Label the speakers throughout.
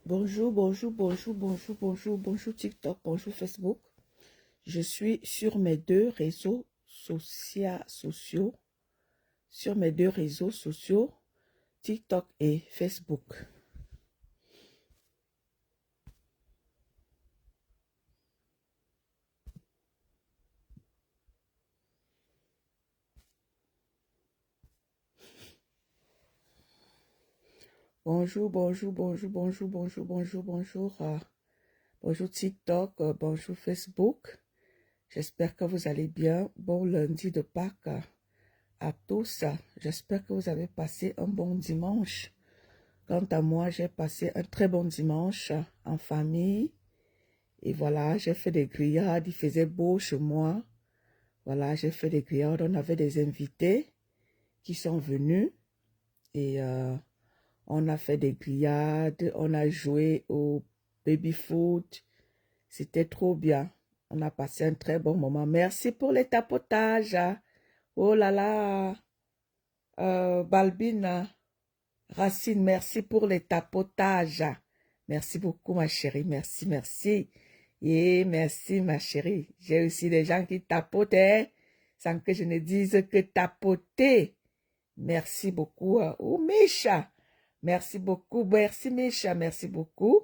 Speaker 1: Bonjour, bonjour, bonjour, bonjour, bonjour, bonjour TikTok, bonjour Facebook. Je suis sur mes deux réseaux sociaux, TikTok et Facebook. Bonjour, bonjour, bonjour, bonjour, bonjour, bonjour, bonjour. Bonjour TikTok, bonjour Facebook. J'espère que vous allez bien. Bon lundi de Pâques à tous. J'espère que vous avez passé un bon dimanche. Quant à moi, j'ai passé un très bon dimanche en famille. Et voilà, j'ai fait des grillades. Il faisait beau chez moi. Voilà, j'ai fait des grillades. On avait des invités qui sont venus. Et on a fait des grillades. On a joué au baby-foot. C'était trop bien. On a passé un très bon moment. Merci pour les tapotages. Oh là là. Balbine, Racine, merci pour les tapotages. Merci beaucoup, ma chérie. Merci, merci. Et merci, ma chérie. J'ai aussi des gens qui tapotaient sans que je ne dise que tapoter. Merci beaucoup. Oh, Mécha. Merci beaucoup. Merci, Mécha. Merci beaucoup.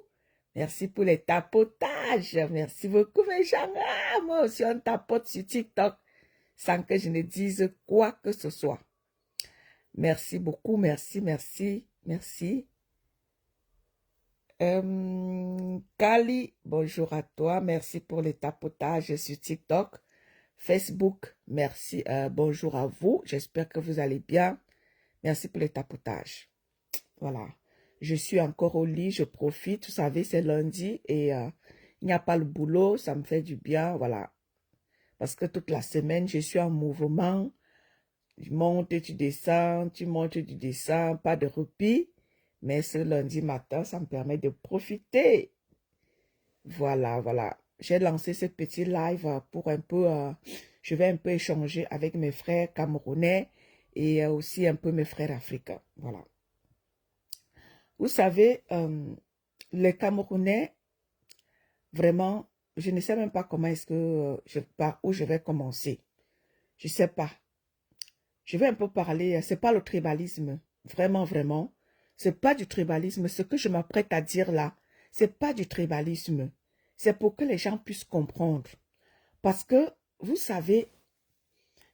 Speaker 1: Merci pour les tapotages. Merci beaucoup, mes gens. Ah, moi aussi, on tapote sur TikTok sans que je ne dise quoi que ce soit. Merci beaucoup. Merci, merci, merci. Kali, bonjour à toi. Merci pour les tapotages sur TikTok. Facebook, merci. Bonjour à vous. J'espère que vous allez bien. Merci pour les tapotages. Voilà. Je suis encore au lit. Je profite. Vous savez, c'est lundi et il n'y a pas le boulot. Ça me fait du bien. Voilà. Parce que toute la semaine, je suis en mouvement. Tu montes, tu descends, tu montes, tu descends. Pas de répit. Mais ce lundi matin, ça me permet de profiter. Voilà, voilà. J'ai lancé ce petit live pour un peu, je vais un peu échanger avec mes frères camerounais et aussi un peu mes frères africains. Voilà. Vous savez, les Camerounais, vraiment, je ne sais même pas comment est-ce que, par où je vais commencer. Je ne sais pas. Je vais un peu parler, c'est pas le tribalisme, vraiment, vraiment. C'est pas du tribalisme. Ce que je m'apprête à dire là, c'est pas du tribalisme. C'est pour que les gens puissent comprendre. Parce que, vous savez,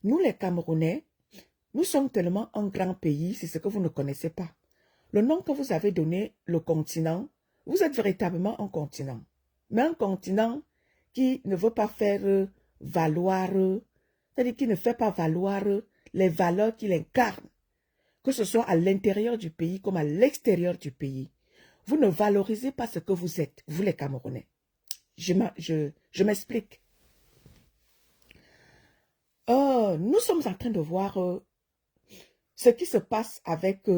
Speaker 1: nous les Camerounais, nous sommes tellement un grand pays, c'est ce que vous ne connaissez pas. Le nom que vous avez donné, le continent, vous êtes véritablement un continent. Mais un continent qui ne veut pas faire valoir, c'est-à-dire qui ne fait pas valoir les valeurs qu'il incarne, que ce soit à l'intérieur du pays comme à l'extérieur du pays. Vous ne valorisez pas ce que vous êtes, vous les Camerounais. Je m'explique. Nous sommes en train de voir ce qui se passe avec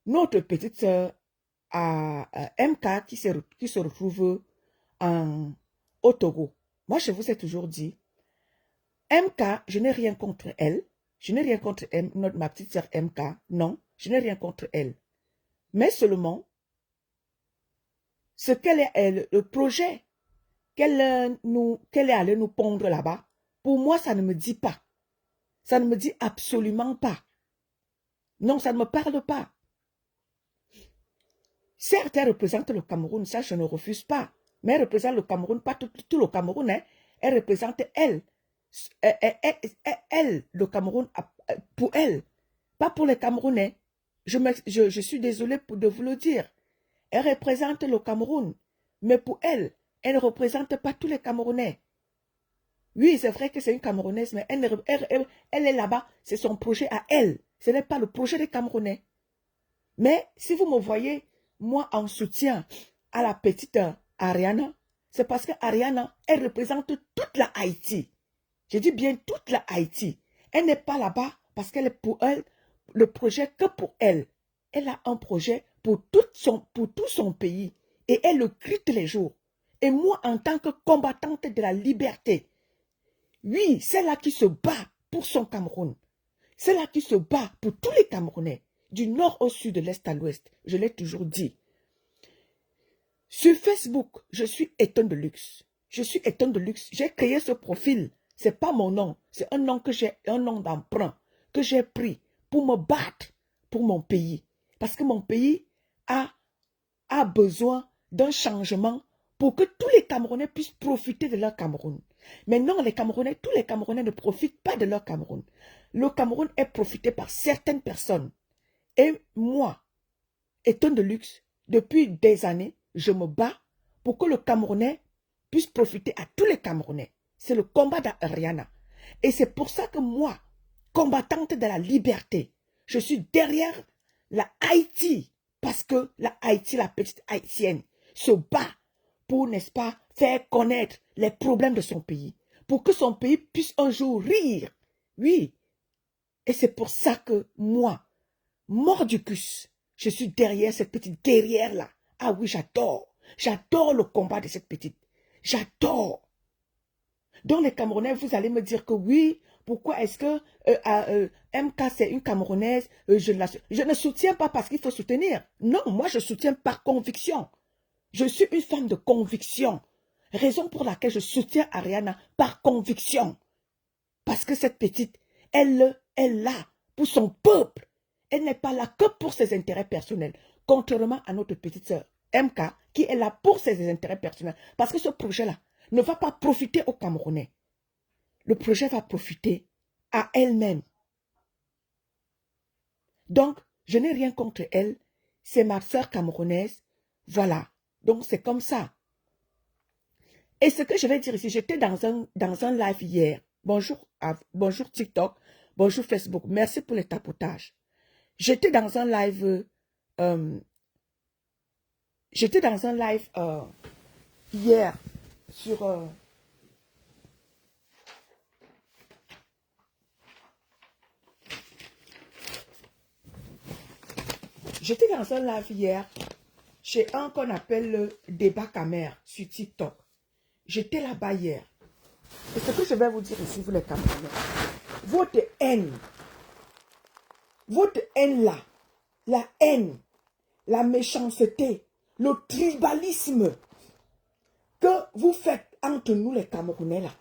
Speaker 1: notre petite sœur MK qui se retrouve au Togo. Moi, je vous ai toujours dit, MK, je n'ai rien contre elle. Je n'ai rien contre elle, ma petite sœur MK. Non, je n'ai rien contre elle. Mais seulement, ce qu'elle est, le projet qu'elle est allée nous pondre là-bas, pour moi, ça ne me dit pas. Ça ne me dit absolument pas. Non, ça ne me parle pas. Certes, elle représente le Cameroun, ça je ne refuse pas. Mais elle représente le Cameroun, pas tout le Cameroun. Hein. Elle représente elle. Elle, le Cameroun, pour elle. Pas pour les Camerounais. Je suis désolée de vous le dire. Elle représente le Cameroun. Mais pour elle, elle ne représente pas tous les Camerounais. Oui, c'est vrai que c'est une Camerounaise, mais elle est là-bas. C'est son projet à elle. Ce n'est pas le projet des Camerounais. Mais si vous me voyez, moi, en soutien à la petite Ariana, c'est parce que Ariana, elle représente toute la Haïti. Je dis bien toute la Haïti. Elle n'est pas là-bas parce qu'elle est pour elle, le projet que pour elle. Elle a un projet pour tout son pays. Et elle le crie tous les jours. Et moi, en tant que combattante de la liberté, oui, c'est là qui se bat pour son Cameroun. C'est là qui se bat pour tous les Camerounais. Du nord au sud, de l'est à l'ouest. Je l'ai toujours dit. Sur Facebook, je suis Eton de luxe. Je suis Eton de luxe. J'ai créé ce profil. Ce n'est pas mon nom. C'est un nom que j'ai, un nom d'emprunt que j'ai pris pour me battre pour mon pays. Parce que mon pays a besoin d'un changement pour que tous les Camerounais puissent profiter de leur Cameroun. Mais non, tous les Camerounais ne profitent pas de leur Cameroun. Le Cameroun est profité par certaines personnes. Et moi, Eton de luxe, depuis des années, je me bats pour que le Camerounais puisse profiter à tous les Camerounais. C'est le combat d'Ariana. Et c'est pour ça que moi, combattante de la liberté, je suis derrière la Haïti. Parce que la Haïti, la petite haïtienne, se bat pour, n'est-ce pas, faire connaître les problèmes de son pays. Pour que son pays puisse un jour rire. Oui. Et c'est pour ça que moi, Mordicus, je suis derrière cette petite guerrière-là. Ah oui, j'adore. J'adore le combat de cette petite. J'adore. Donc les Camerounais, vous allez me dire que oui, pourquoi est-ce que MK c'est une Camerounaise, je ne soutiens pas parce qu'il faut soutenir. Non, moi je soutiens par conviction. Je suis une femme de conviction. Raison pour laquelle je soutiens Ariana par conviction. Parce que cette petite, elle est là pour son peuple. Elle n'est pas là que pour ses intérêts personnels. Contrairement à notre petite sœur, MK, qui est là pour ses intérêts personnels. Parce que ce projet-là ne va pas profiter aux Camerounais. Le projet va profiter à elle-même. Donc, je n'ai rien contre elle. C'est ma sœur camerounaise. Voilà. Donc, c'est comme ça. Et ce que je vais dire ici, j'étais dans un live hier. Bonjour TikTok. Bonjour Facebook. Merci pour les tapotages. J'étais dans un live... hier sur... J'étais dans un live hier chez un qu'on appelle le débat camère sur TikTok. J'étais là-bas hier. Et ce que je vais vous dire ici, vous les Camerounais, votre haine là, la haine, la méchanceté, le tribalisme que vous faites entre nous les Camerounais là,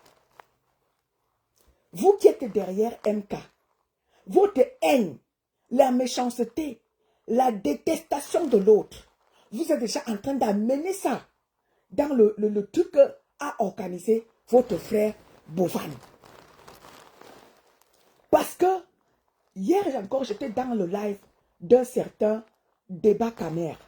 Speaker 1: vous qui êtes derrière MK, votre haine, la méchanceté, la détestation de l'autre, vous êtes déjà en train d'amener ça dans le truc qu'a organisé votre frère Bovan. Parce que hier encore, j'étais dans le live d'un certain débat camère.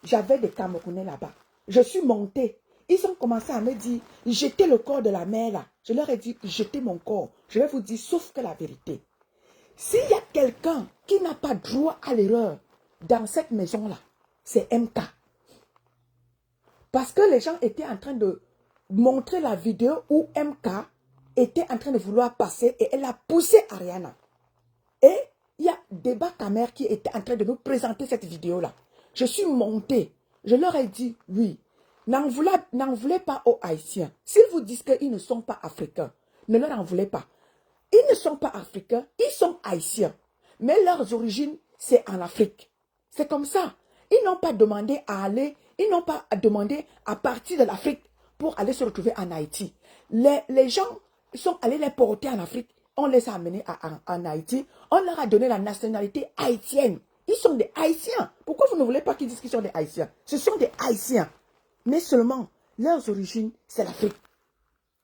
Speaker 1: J'avais des Camerounais là-bas. Je suis montée. Ils ont commencé à me dire, jetez le corps de la mère là. Je leur ai dit, jetez mon corps. Je vais vous dire, sauf que la vérité. S'il y a quelqu'un qui n'a pas droit à l'erreur dans cette maison-là, c'est MK. Parce que les gens étaient en train de montrer la vidéo où MK était en train de vouloir passer et elle a poussé Ariana. Et il y a Débat Camère qui était en train de nous présenter cette vidéo-là. Je suis montée. Je leur ai dit, oui, n'en voulez pas aux Haïtiens. S'ils vous disent qu'ils ne sont pas africains, ne leur en voulez pas. Ils ne sont pas africains, ils sont haïtiens. Mais leurs origines, c'est en Afrique. C'est comme ça. Ils n'ont pas demandé à aller, ils n'ont pas demandé à partir de l'Afrique pour aller se retrouver en Haïti. Les gens sont allés les porter en Afrique. On les a amenés en Haïti. On leur a donné la nationalité haïtienne. Ils sont des Haïtiens. Pourquoi vous ne voulez pas qu'ils disent qu'ils sont des Haïtiens? Ce sont des Haïtiens. Mais seulement, leurs origines, c'est l'Afrique.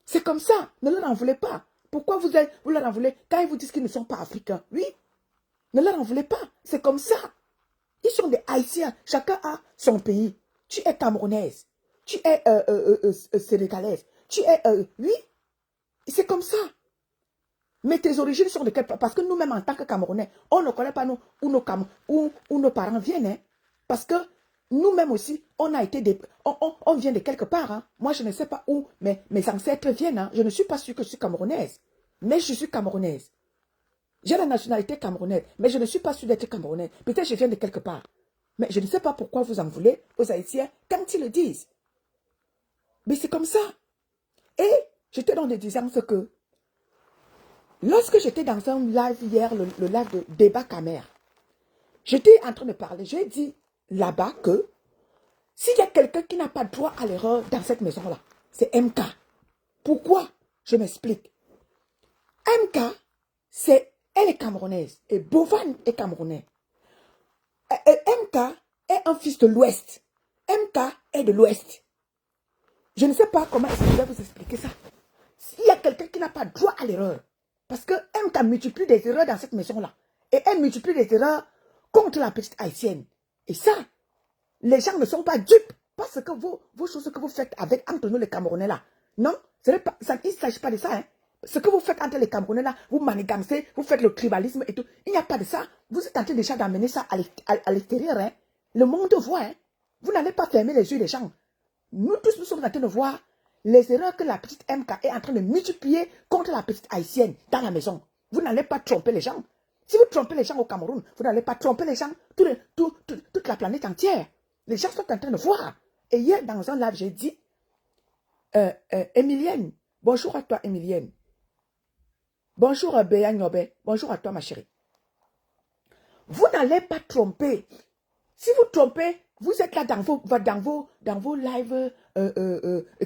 Speaker 1: C'est comme ça. Ne leur en voulez pas. Pourquoi vous leur en voulez quand ils vous disent qu'ils ne sont pas africains? Oui. Ne leur en voulez pas. C'est comme ça. Ils sont des Haïtiens. Chacun a son pays. Tu es camerounaise. Tu es sénégalaise. Tu es... oui. C'est comme ça. Mais tes origines sont de quel... Parce que nous-mêmes, en tant que Camerounais, on ne connaît pas où nos parents viennent. Hein. Parce que nous-mêmes aussi, on a été des... On vient de quelque part. Hein. Moi, je ne sais pas où mes ancêtres viennent. Hein. Je ne suis pas sûre que je suis camerounaise. Mais je suis camerounaise. J'ai la nationalité camerounaise. Mais je ne suis pas sûre d'être camerounaise. Peut-être que je viens de quelque part. Mais je ne sais pas pourquoi vous en voulez aux Haïtiens quand ils le disent. Mais c'est comme ça. Et j'étais dans des distances que... Lorsque j'étais dans un live hier, le live de débat camère, j'étais en train de parler. J'ai dit là-bas que S'il y a quelqu'un qui n'a pas droit à l'erreur dans cette maison-là, c'est MK. Pourquoi? Je m'explique. MK, elle est camerounaise et Bovan est camerounais. MK est un fils de l'Ouest. MK est de l'Ouest. Je ne sais pas comment je vais vous expliquer ça. S'il y a quelqu'un qui n'a pas droit à l'erreur, parce que MK multiplie des erreurs dans cette maison-là, et elle multiplie des erreurs contre la petite haïtienne. Et ça, les gens ne sont pas dupes, parce que vos choses que vous faites avec entre nous les Camerounais là, non, il ne s'agit pas de ça. Hein. Ce que vous faites entre les Camerounais là, vous manigancez, vous faites le tribalisme et tout, il n'y a pas de ça. Vous êtes en train déjà d'amener ça à l'extérieur. Hein. Le monde voit. Hein. Vous n'allez pas fermer les yeux des gens. Nous tous, nous sommes en train de voir les erreurs que la petite MK est en train de multiplier contre la petite haïtienne dans la maison. Vous n'allez pas tromper les gens. Si vous trompez les gens au Cameroun, vous n'allez pas tromper les gens, toute la planète entière. Les gens sont en train de voir. Et hier, dans un live, j'ai dit, Emilienne, bonjour à toi, Emilienne. Bonjour, Béa Nyobe. Bonjour à toi, ma chérie. Vous n'allez pas tromper. Si vous trompez, vous êtes là dans vos lives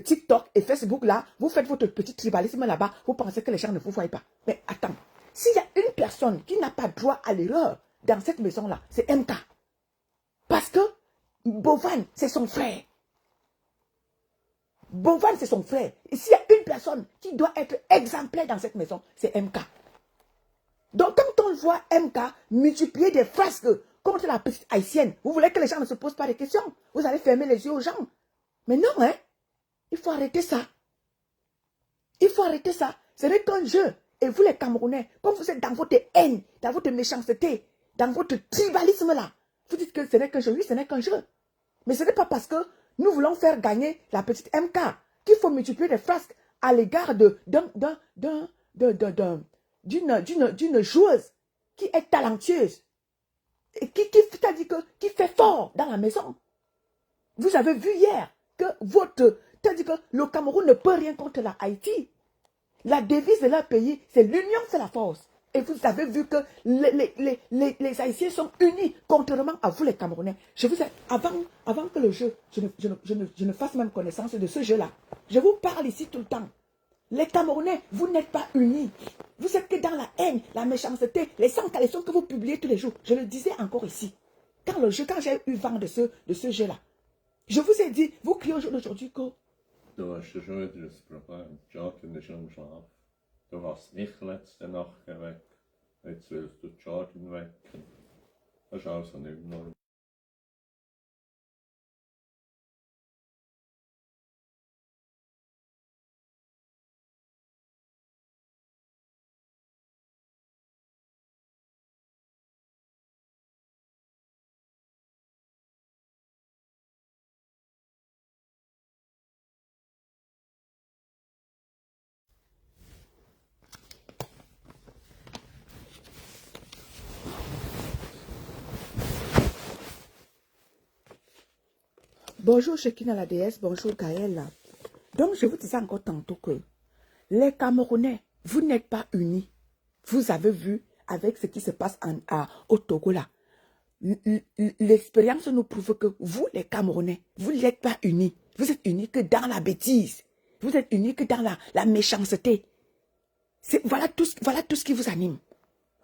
Speaker 1: TikTok et Facebook, là, vous faites votre petit tribalisme là-bas, vous pensez que les gens ne vous voient pas. Mais attends, s'il y a une personne qui n'a pas droit à l'erreur dans cette maison-là, c'est MK. Parce que Bovan, c'est son frère. Bovan, c'est son frère. Et s'il y a une personne qui doit être exemplaire dans cette maison, c'est MK. Donc, quand on voit MK multiplier des frasques contre la petite haïtienne, vous voulez que les gens ne se posent pas de questions. Vous allez fermer les yeux aux gens. Mais non, hein. Il faut arrêter ça. Il faut arrêter ça. Ce n'est qu'un jeu. Et vous, les Camerounais, comme vous êtes dans votre haine, dans votre méchanceté, dans votre tribalisme là, vous dites que ce n'est qu'un jeu. Oui, ce n'est qu'un jeu. Mais ce n'est pas parce que nous voulons faire gagner la petite MK qu'il faut multiplier des frasques à l'égard d'une joueuse qui est talentueuse et qui fait fort dans la maison. Vous avez vu hier que c'est-à-dire que le Cameroun ne peut rien contre la Haïti. La devise de leur pays, c'est l'union, c'est la force. Et vous avez vu que les Haïtiens sont unis, contrairement à vous les Camerounais. Je vous ai, avant que le jeu, je ne fasse même connaissance de ce jeu-là, je vous parle ici tout le temps. Les Camerounais, vous n'êtes pas unis. Vous êtes que dans la haine, la méchanceté, les sans-caleçons que vous publiez tous les jours. Je le disais encore ici. Quand j'ai eu vent de ce jeu-là, je vous ai dit, vous criez aujourd'hui que...
Speaker 2: Du hast ja schon wieder ein Problem. Die Jardin ist am Schlaf. Du warst nicht letzte Nacht weg. Jetzt willst du die Jardin wecken. Das ist also nicht normal.
Speaker 1: Bonjour Chekina la déesse, bonjour Gaël. Donc je vous disais encore tantôt que les Camerounais, vous n'êtes pas unis. Vous avez vu avec ce qui se passe au Togo là. L'expérience nous prouve que vous les Camerounais, vous n'êtes pas unis. Vous êtes unis que dans la bêtise. Vous êtes unis que dans la méchanceté. Voilà tout ce qui vous anime.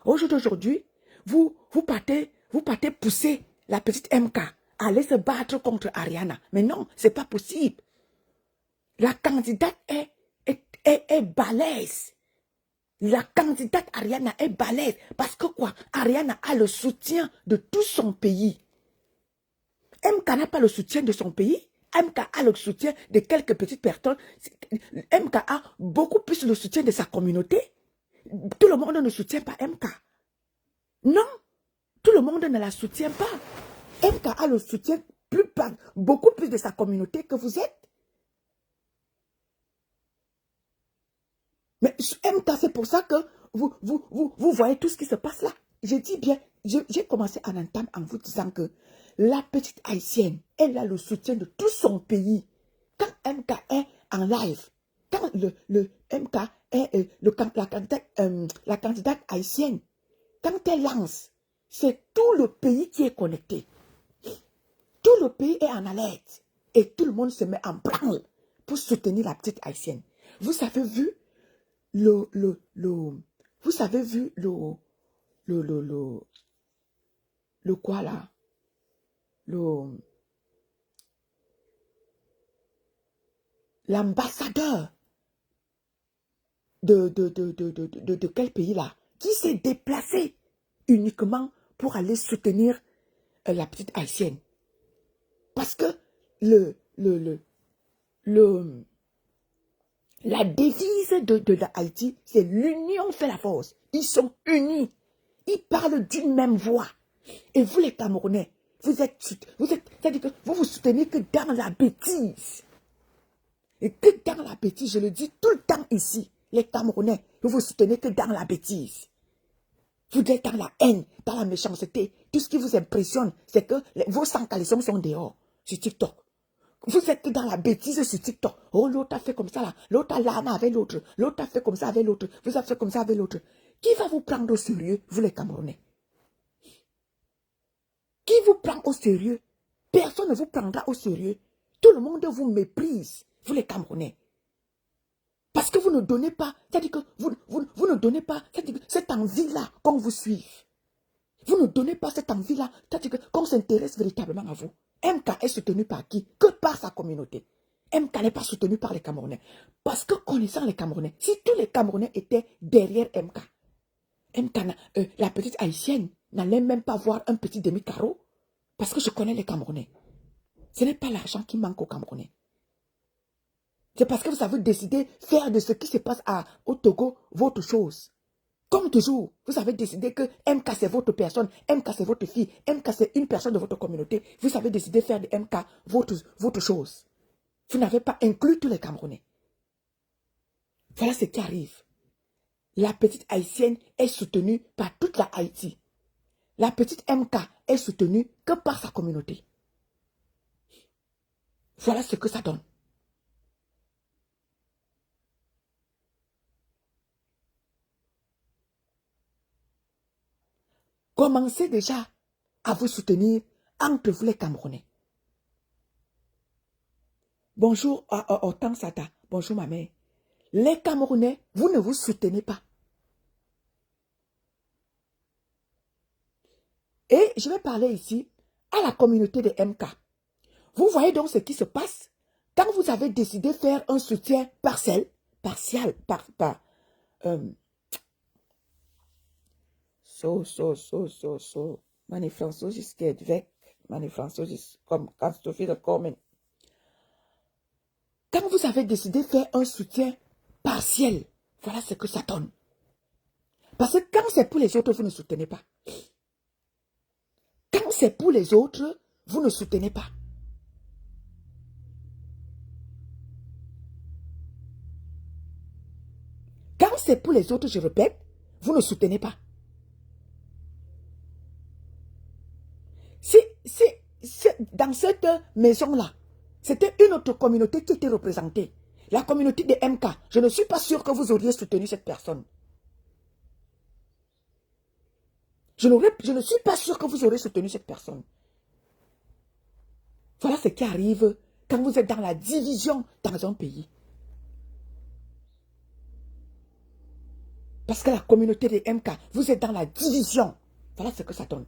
Speaker 1: Aujourd'hui, vous partez pousser la petite MK à aller se battre contre Ariana. Mais non, c'est pas possible. La candidate est balèze. La candidate Ariana est balèze. Parce que quoi? Ariana a le soutien de tout son pays. MK n'a pas le soutien de son pays. MK a le soutien de quelques petites personnes. MK a beaucoup plus le soutien de sa communauté. Tout le monde ne soutient pas MK. Non, tout le monde ne la soutient pas. MK a le soutien beaucoup plus de sa communauté que vous êtes. Mais MK, c'est pour ça que vous voyez tout ce qui se passe là. J'ai dit bien, j'ai commencé à entendre en vous disant que la petite haïtienne, elle a le soutien de tout son pays. Quand MK est en live, quand le MK est la candidate haïtienne, quand elle lance, c'est tout le pays qui est connecté. Tout le pays est en alerte. Et tout le monde se met en branle pour soutenir la petite haïtienne. Vous avez vu vous avez vu le quoi là? L'ambassadeur de quel pays là? Qui s'est déplacé uniquement pour aller soutenir la petite haïtienne. Parce que la devise de Haïti, c'est l'union fait la force. Ils sont unis. Ils parlent d'une même voix. Et vous les Camerounais, c'est-à-dire que vous vous soutenez que dans la bêtise. Et que dans la bêtise, je le dis tout le temps ici, les Camerounais, vous vous soutenez que dans la bêtise. Vous êtes dans la haine, dans la méchanceté. Tout ce qui vous impressionne, c'est que vos sans-calisons sont dehors, sur TikTok. Vous êtes dans la bêtise sur TikTok. Oh, l'autre a fait comme ça là. L'autre a l'arme avec l'autre. L'autre a fait comme ça avec l'autre. Vous avez fait comme ça avec l'autre. Qui va vous prendre au sérieux, vous les Camerounais? Qui vous prend au sérieux? Personne ne vous prendra au sérieux. Tout le monde vous méprise, vous les Camerounais. Parce que vous ne donnez pas, c'est-à-dire que vous ne donnez pas cette envie-là qu'on vous suive. Vous ne donnez pas cette envie-là, c'est-à-dire qu'on s'intéresse véritablement à vous. MK est soutenu par qui? Que par sa communauté. MK n'est pas soutenu par les Camerounais. Parce que connaissant les Camerounais, si tous les Camerounais étaient derrière MK, la petite haïtienne n'allait même pas voir un petit demi-carreau. Parce que je connais les Camerounais. Ce n'est pas l'argent qui manque aux Camerounais. C'est parce que vous avez décidé de faire de ce qui se passe au Togo votre chose. Comme toujours, vous avez décidé que MK c'est votre personne, MK c'est votre fille, MK c'est une personne de votre communauté. Vous avez décidé de faire de MK votre chose. Vous n'avez pas inclus tous les Camerounais. Voilà ce qui arrive. La petite haïtienne est soutenue par toute la Haïti. La petite MK est soutenue que par sa communauté. Voilà ce que ça donne. Commencez déjà à vous soutenir entre vous les Camerounais. Bonjour Otan Sata. Bonjour ma mère. Les Camerounais, vous ne vous soutenez pas. Et je vais parler ici à la communauté de MK. Vous voyez donc ce qui se passe quand vous avez décidé de faire un soutien partiel, Meine Französisch geht weg. Meine Französisch comme kannst du wieder kommen. Quand vous avez décidé de faire un soutien partiel, voilà ce que ça donne. Parce que quand c'est pour les autres, vous ne soutenez pas. Quand c'est pour les autres, vous ne soutenez pas. Quand c'est pour les autres, je répète, vous ne soutenez pas. Dans cette maison-là, c'était une autre communauté qui était représentée. La communauté de MK. Je ne suis pas sûr que vous auriez soutenu cette personne. Je ne suis pas sûr que vous auriez soutenu cette personne. Voilà ce qui arrive quand vous êtes dans la division dans un pays. Parce que la communauté de MK, vous êtes dans la division. Voilà ce que ça donne.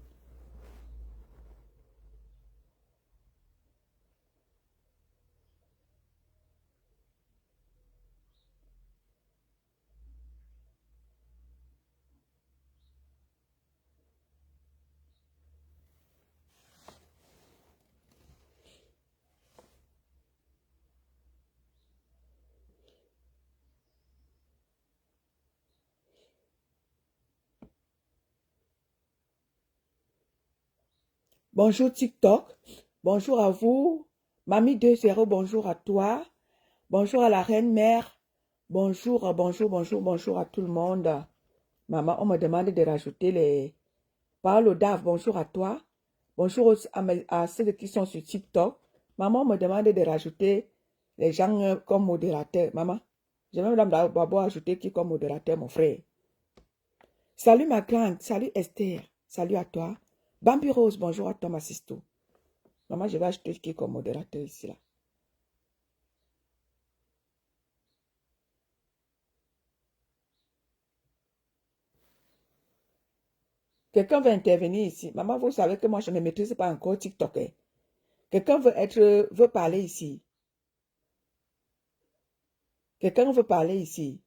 Speaker 1: Bonjour TikTok, bonjour à vous. Mamie 2.0, bonjour à toi. Bonjour à la reine mère. Bonjour à tout le monde. Maman, on me demande de rajouter les... Paolo Dave, bonjour à toi. Bonjour à ceux qui sont sur TikTok. Maman, on me demande de rajouter les gens comme modérateurs. Maman, je vais même d'abord ajouter qui comme modérateur, mon frère. Salut ma grande, salut Esther, salut à toi. Bambi Rose, bonjour à toi ma sisto. Maman, je vais acheter qui comme modérateur ici, là. Quelqu'un veut intervenir ici. Maman, vous savez que moi, je ne maîtrise pas encore TikTok. Hein. Quelqu'un veut parler ici. Quelqu'un veut parler ici.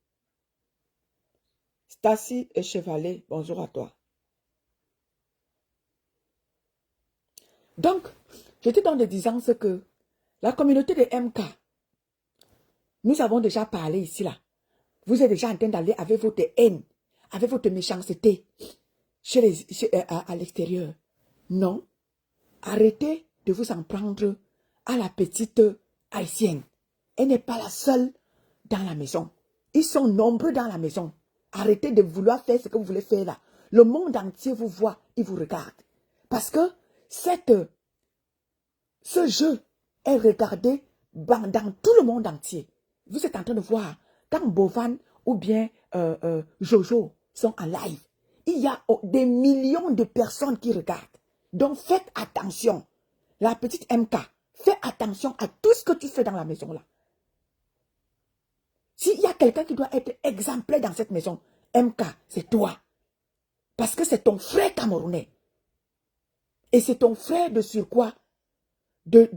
Speaker 1: Stacy et Chevalet, bonjour à toi. Donc, j'étais dans des disances que la communauté de MK, nous avons déjà parlé ici, là. Vous êtes déjà en train d'aller avec votre haine, avec votre méchanceté à l'extérieur. Non. Arrêtez de vous en prendre à la petite haïtienne. Elle n'est pas la seule dans la maison. Ils sont nombreux dans la maison. Arrêtez de vouloir faire ce que vous voulez faire là. Le monde entier vous voit, il vous regarde. Parce que ce jeu est regardé dans tout le monde entier. Vous êtes en train de voir, quand Bovan ou bien Jojo sont en live, il y a des millions de personnes qui regardent. Donc faites attention. La petite MK, fais attention à tout ce que tu fais dans la maison là. S'il y a quelqu'un qui doit être exemplaire dans cette maison, MK, c'est toi. Parce que c'est ton frère camerounais. Et c'est ton frère de surcroît de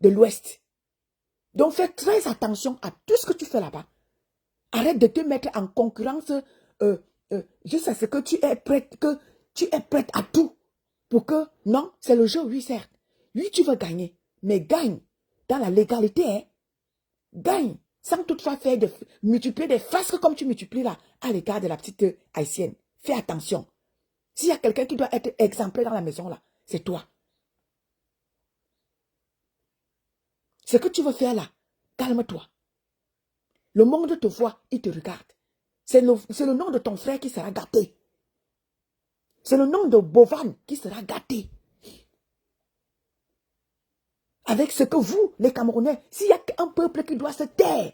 Speaker 1: l'Ouest. Donc fais très attention à tout ce que tu fais là-bas. Arrête de te mettre en concurrence juste à ce que tu es prête à tout. Pour que, non, c'est le jeu, oui, certes. Oui, tu veux gagner, mais gagne dans la légalité, hein. Gagne, sans toutefois multiplier des frasques comme tu multiplies là, à l'égard de la petite haïtienne. Fais attention. S'il y a quelqu'un qui doit être exemplaire dans la maison là, c'est toi. Ce que tu veux faire là, calme-toi. Le monde te voit, il te regarde. C'est le nom de ton frère qui sera gâté. C'est le nom de Bovan qui sera gâté. Avec ce que vous, les Camerounais, s'il y a un peuple qui doit se taire,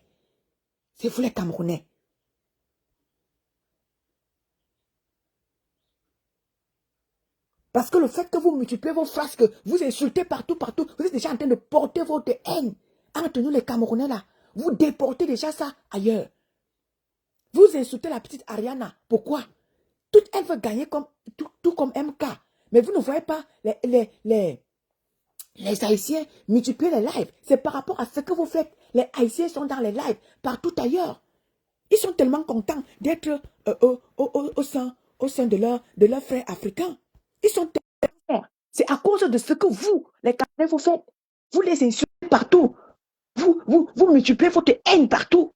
Speaker 1: c'est vous les Camerounais. Parce que le fait que vous multipliez vos frasques, vous insultez partout, vous êtes déjà en train de porter votre haine entre nous les Camerounais là. Vous déportez déjà ça ailleurs. Vous insultez la petite Ariana. Pourquoi? Toute elle veut gagner tout comme MK. Mais vous ne voyez pas les Haïtiens multiplier les lives. C'est par rapport à ce que vous faites. Les Haïtiens sont dans les lives partout ailleurs. Ils sont tellement contents d'être au sein de leurs frères africains. Ils sont tellement fiers. C'est à cause de ce que vous, les Camerounais, vous faites. Vous les insultez partout. Vous multipliez votre haine partout.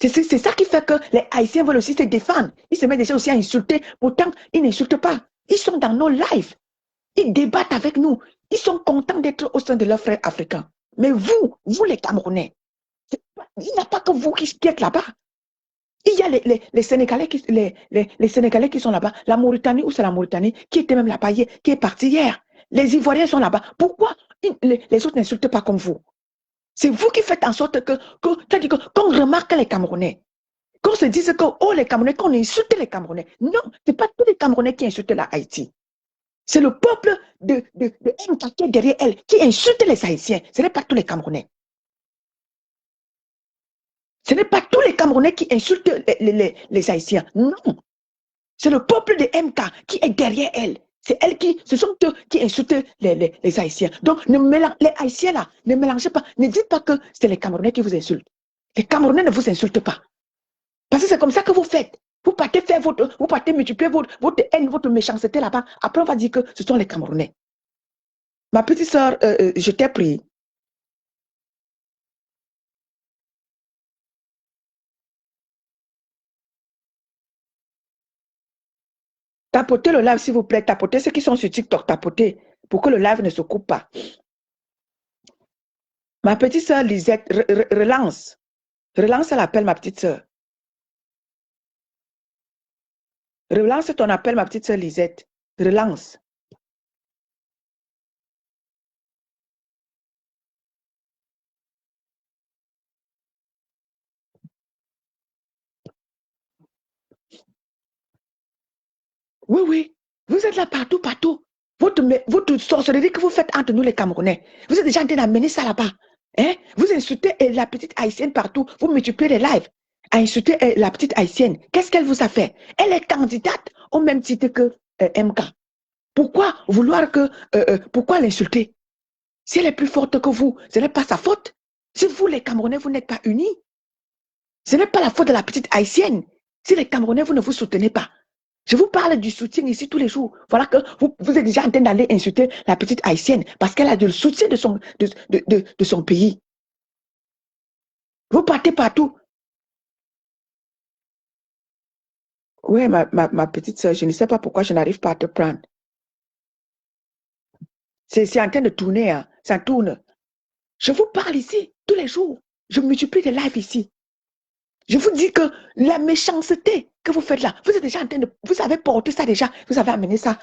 Speaker 1: C'est ça qui fait que les Haïtiens veulent aussi se défendre. Ils se mettent déjà aussi à insulter. Pourtant, ils n'insultent pas. Ils sont dans nos lives. Ils débattent avec nous. Ils sont contents d'être au sein de leurs frères africains. Mais vous les Camerounais, il n'y a pas que vous qui êtes là-bas. Il y a les Sénégalais les Sénégalais qui sont là-bas. La Mauritanie, où c'est la Mauritanie, qui était même là-bas hier, qui est partie hier. Les Ivoiriens sont là-bas. Pourquoi les autres n'insultent pas comme vous? C'est vous qui faites en sorte qu'on remarque les Camerounais. Qu'on se dise que, oh, les Camerounais, qu'on insulte les Camerounais. Non, ce n'est pas tous les Camerounais qui insultent la Haïti. C'est le peuple de MK qui est derrière elle, qui insulte les Haïtiens. Ce n'est pas tous les Camerounais. Ce n'est pas tous les Camerounais qui insultent les Haïtiens. Non. C'est le peuple de MK qui est derrière elle. Ce sont eux qui insultent les Haïtiens. Donc, les Haïtiens là, ne mélangez pas. Ne dites pas que c'est les Camerounais qui vous insultent. Les Camerounais ne vous insultent pas. Parce que c'est comme ça que vous faites. Vous partez multiplier votre haine, votre méchanceté là-bas. Après, on va dire que ce sont les Camerounais. Ma petite soeur, je t'ai pris. Tapotez le live, s'il vous plaît. Tapotez ceux qui sont sur TikTok. Tapotez pour que le live ne se coupe pas. Ma petite soeur Lisette, relance. Relance l'appel, ma petite soeur. Relance ton appel, ma petite soeur Lisette. Relance. Oui, oui. Vous êtes là partout, partout. Votre sorcellerie que vous faites entre nous les Camerounais, vous êtes déjà en train d'amener ça là-bas. Hein? Vous insultez la petite haïtienne partout. Vous multipliez les lives à insulter la petite haïtienne. Qu'est-ce qu'elle vous a fait? Elle est candidate au même titre que MK. Pourquoi vouloir que... pourquoi l'insulter? Si elle est plus forte que vous, ce n'est pas sa faute. Si vous, les Camerounais, vous n'êtes pas unis, ce n'est pas la faute de la petite haïtienne. Si les Camerounais, vous ne vous soutenez pas. Je vous parle du soutien ici tous les jours. Voilà que vous êtes déjà en train d'aller insulter la petite haïtienne parce qu'elle a du soutien de son pays. Vous partez partout. Oui, ma petite soeur, je ne sais pas pourquoi je n'arrive pas à te prendre. C'est en train de tourner, hein. Ça tourne. Je vous parle ici tous les jours. Je multiplie les lives ici. Je vous dis que la méchanceté que vous faites là, vous êtes déjà en train de... Vous avez porté ça déjà. Vous avez amené ça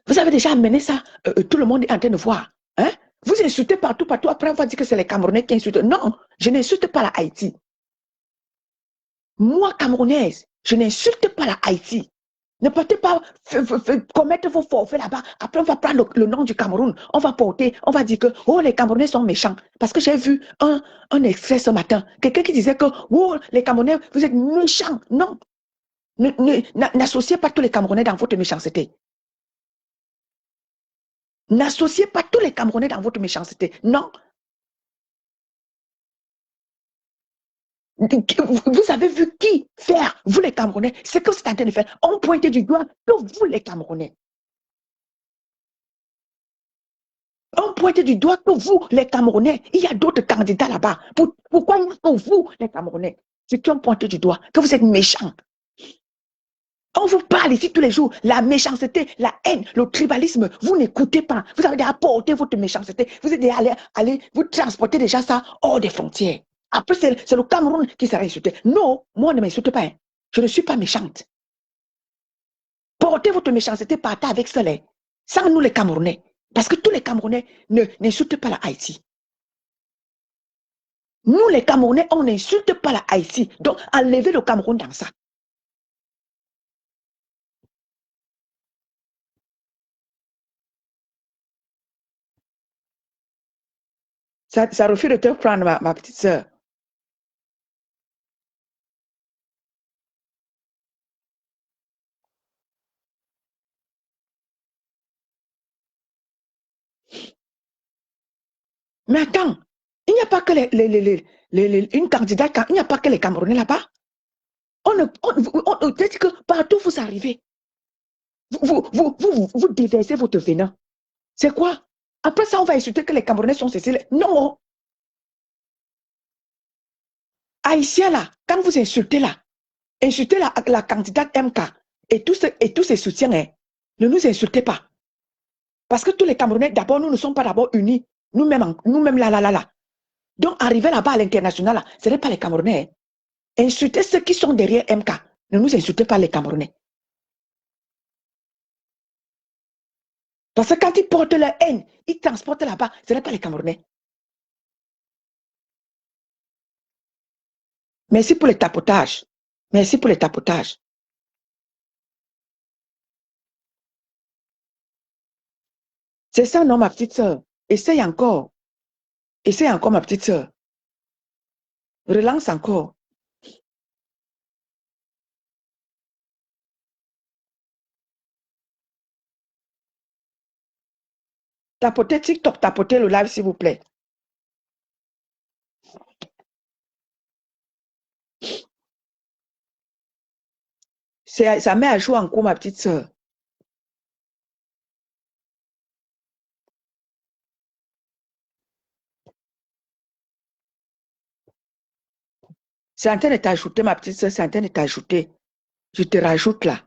Speaker 1: vous avez déjà amené ça. Tout le monde est en train de voir. Hein? Vous insultez partout, partout. Après, on va dire que c'est les Camerounais qui insultent. Non, je n'insulte pas la Haïti. Moi, Camerounaise, je n'insulte pas la Haïti. Ne partez pas commettre vos forfaits là-bas. Après, on va prendre le nom du Cameroun. On va porter, on va dire que oh, les Camerounais sont méchants. Parce que j'ai vu un extrait ce matin. Quelqu'un qui disait que oh, les Camerounais, vous êtes méchants. Non. N'associez pas tous les Camerounais dans votre méchanceté. N'associez pas tous les Camerounais dans votre méchanceté. Non. Vous avez vu qui faire, vous les Camerounais, ce que vous êtes en train de faire. On pointe du doigt que vous les Camerounais. On pointe du doigt que vous les Camerounais, il y a d'autres candidats là-bas. Pourquoi il n'y a que vous les Camerounais? C'est qui on pointe du doigt, que vous êtes méchants. On vous parle ici tous les jours, la méchanceté, la haine, le tribalisme, vous n'écoutez pas. Vous avez déjà apporté votre méchanceté, vous êtes déjà allé vous transporter déjà ça hors des frontières. Après, c'est le Cameroun qui sera insulté. Non, moi, ne m'insulte pas. Hein. Je ne suis pas méchante. Portez votre méchanceté, partez avec cela. Sans nous, les Camerounais. Parce que tous les Camerounais n'insultent pas la Haïti. Nous, les Camerounais, on n'insulte pas la Haïti. Donc, enlevez le Cameroun dans ça. Ça refuse de te prendre, ma petite soeur. Mais attends, il n'y a pas que une candidate, il n'y a pas que les Camerounais là-bas. On dit que partout vous arrivez, vous déversez votre venin. C'est quoi? Après ça, on va insulter que les Camerounais sont ceci. Non, Haïtiens là, quand vous insultez là, insultez la candidate MK et tous ses soutiens, hein, ne nous insultez pas. Parce que tous les Camerounais, d'abord, nous ne sommes pas d'abord unis. Nous-mêmes là. Donc, arriver là-bas à l'international, ce n'est pas les Camerounais. Hein. Insultez ceux qui sont derrière MK. Ne nous insultez pas les Camerounais. Parce que quand ils portent leur haine, ils transportent là-bas, ce n'est pas les Camerounais. Merci pour les tapotages. Merci pour les tapotages. C'est ça, non, ma petite soeur. Essaye encore. Essaye encore, ma petite soeur. Relance encore. Tapotez TikTok, tapotez le live, s'il vous plaît. Ça met à jour encore, ma petite soeur. C'est en train de t'ajouter, ma petite soeur, c'est en train de t'ajouter. Je te rajoute là.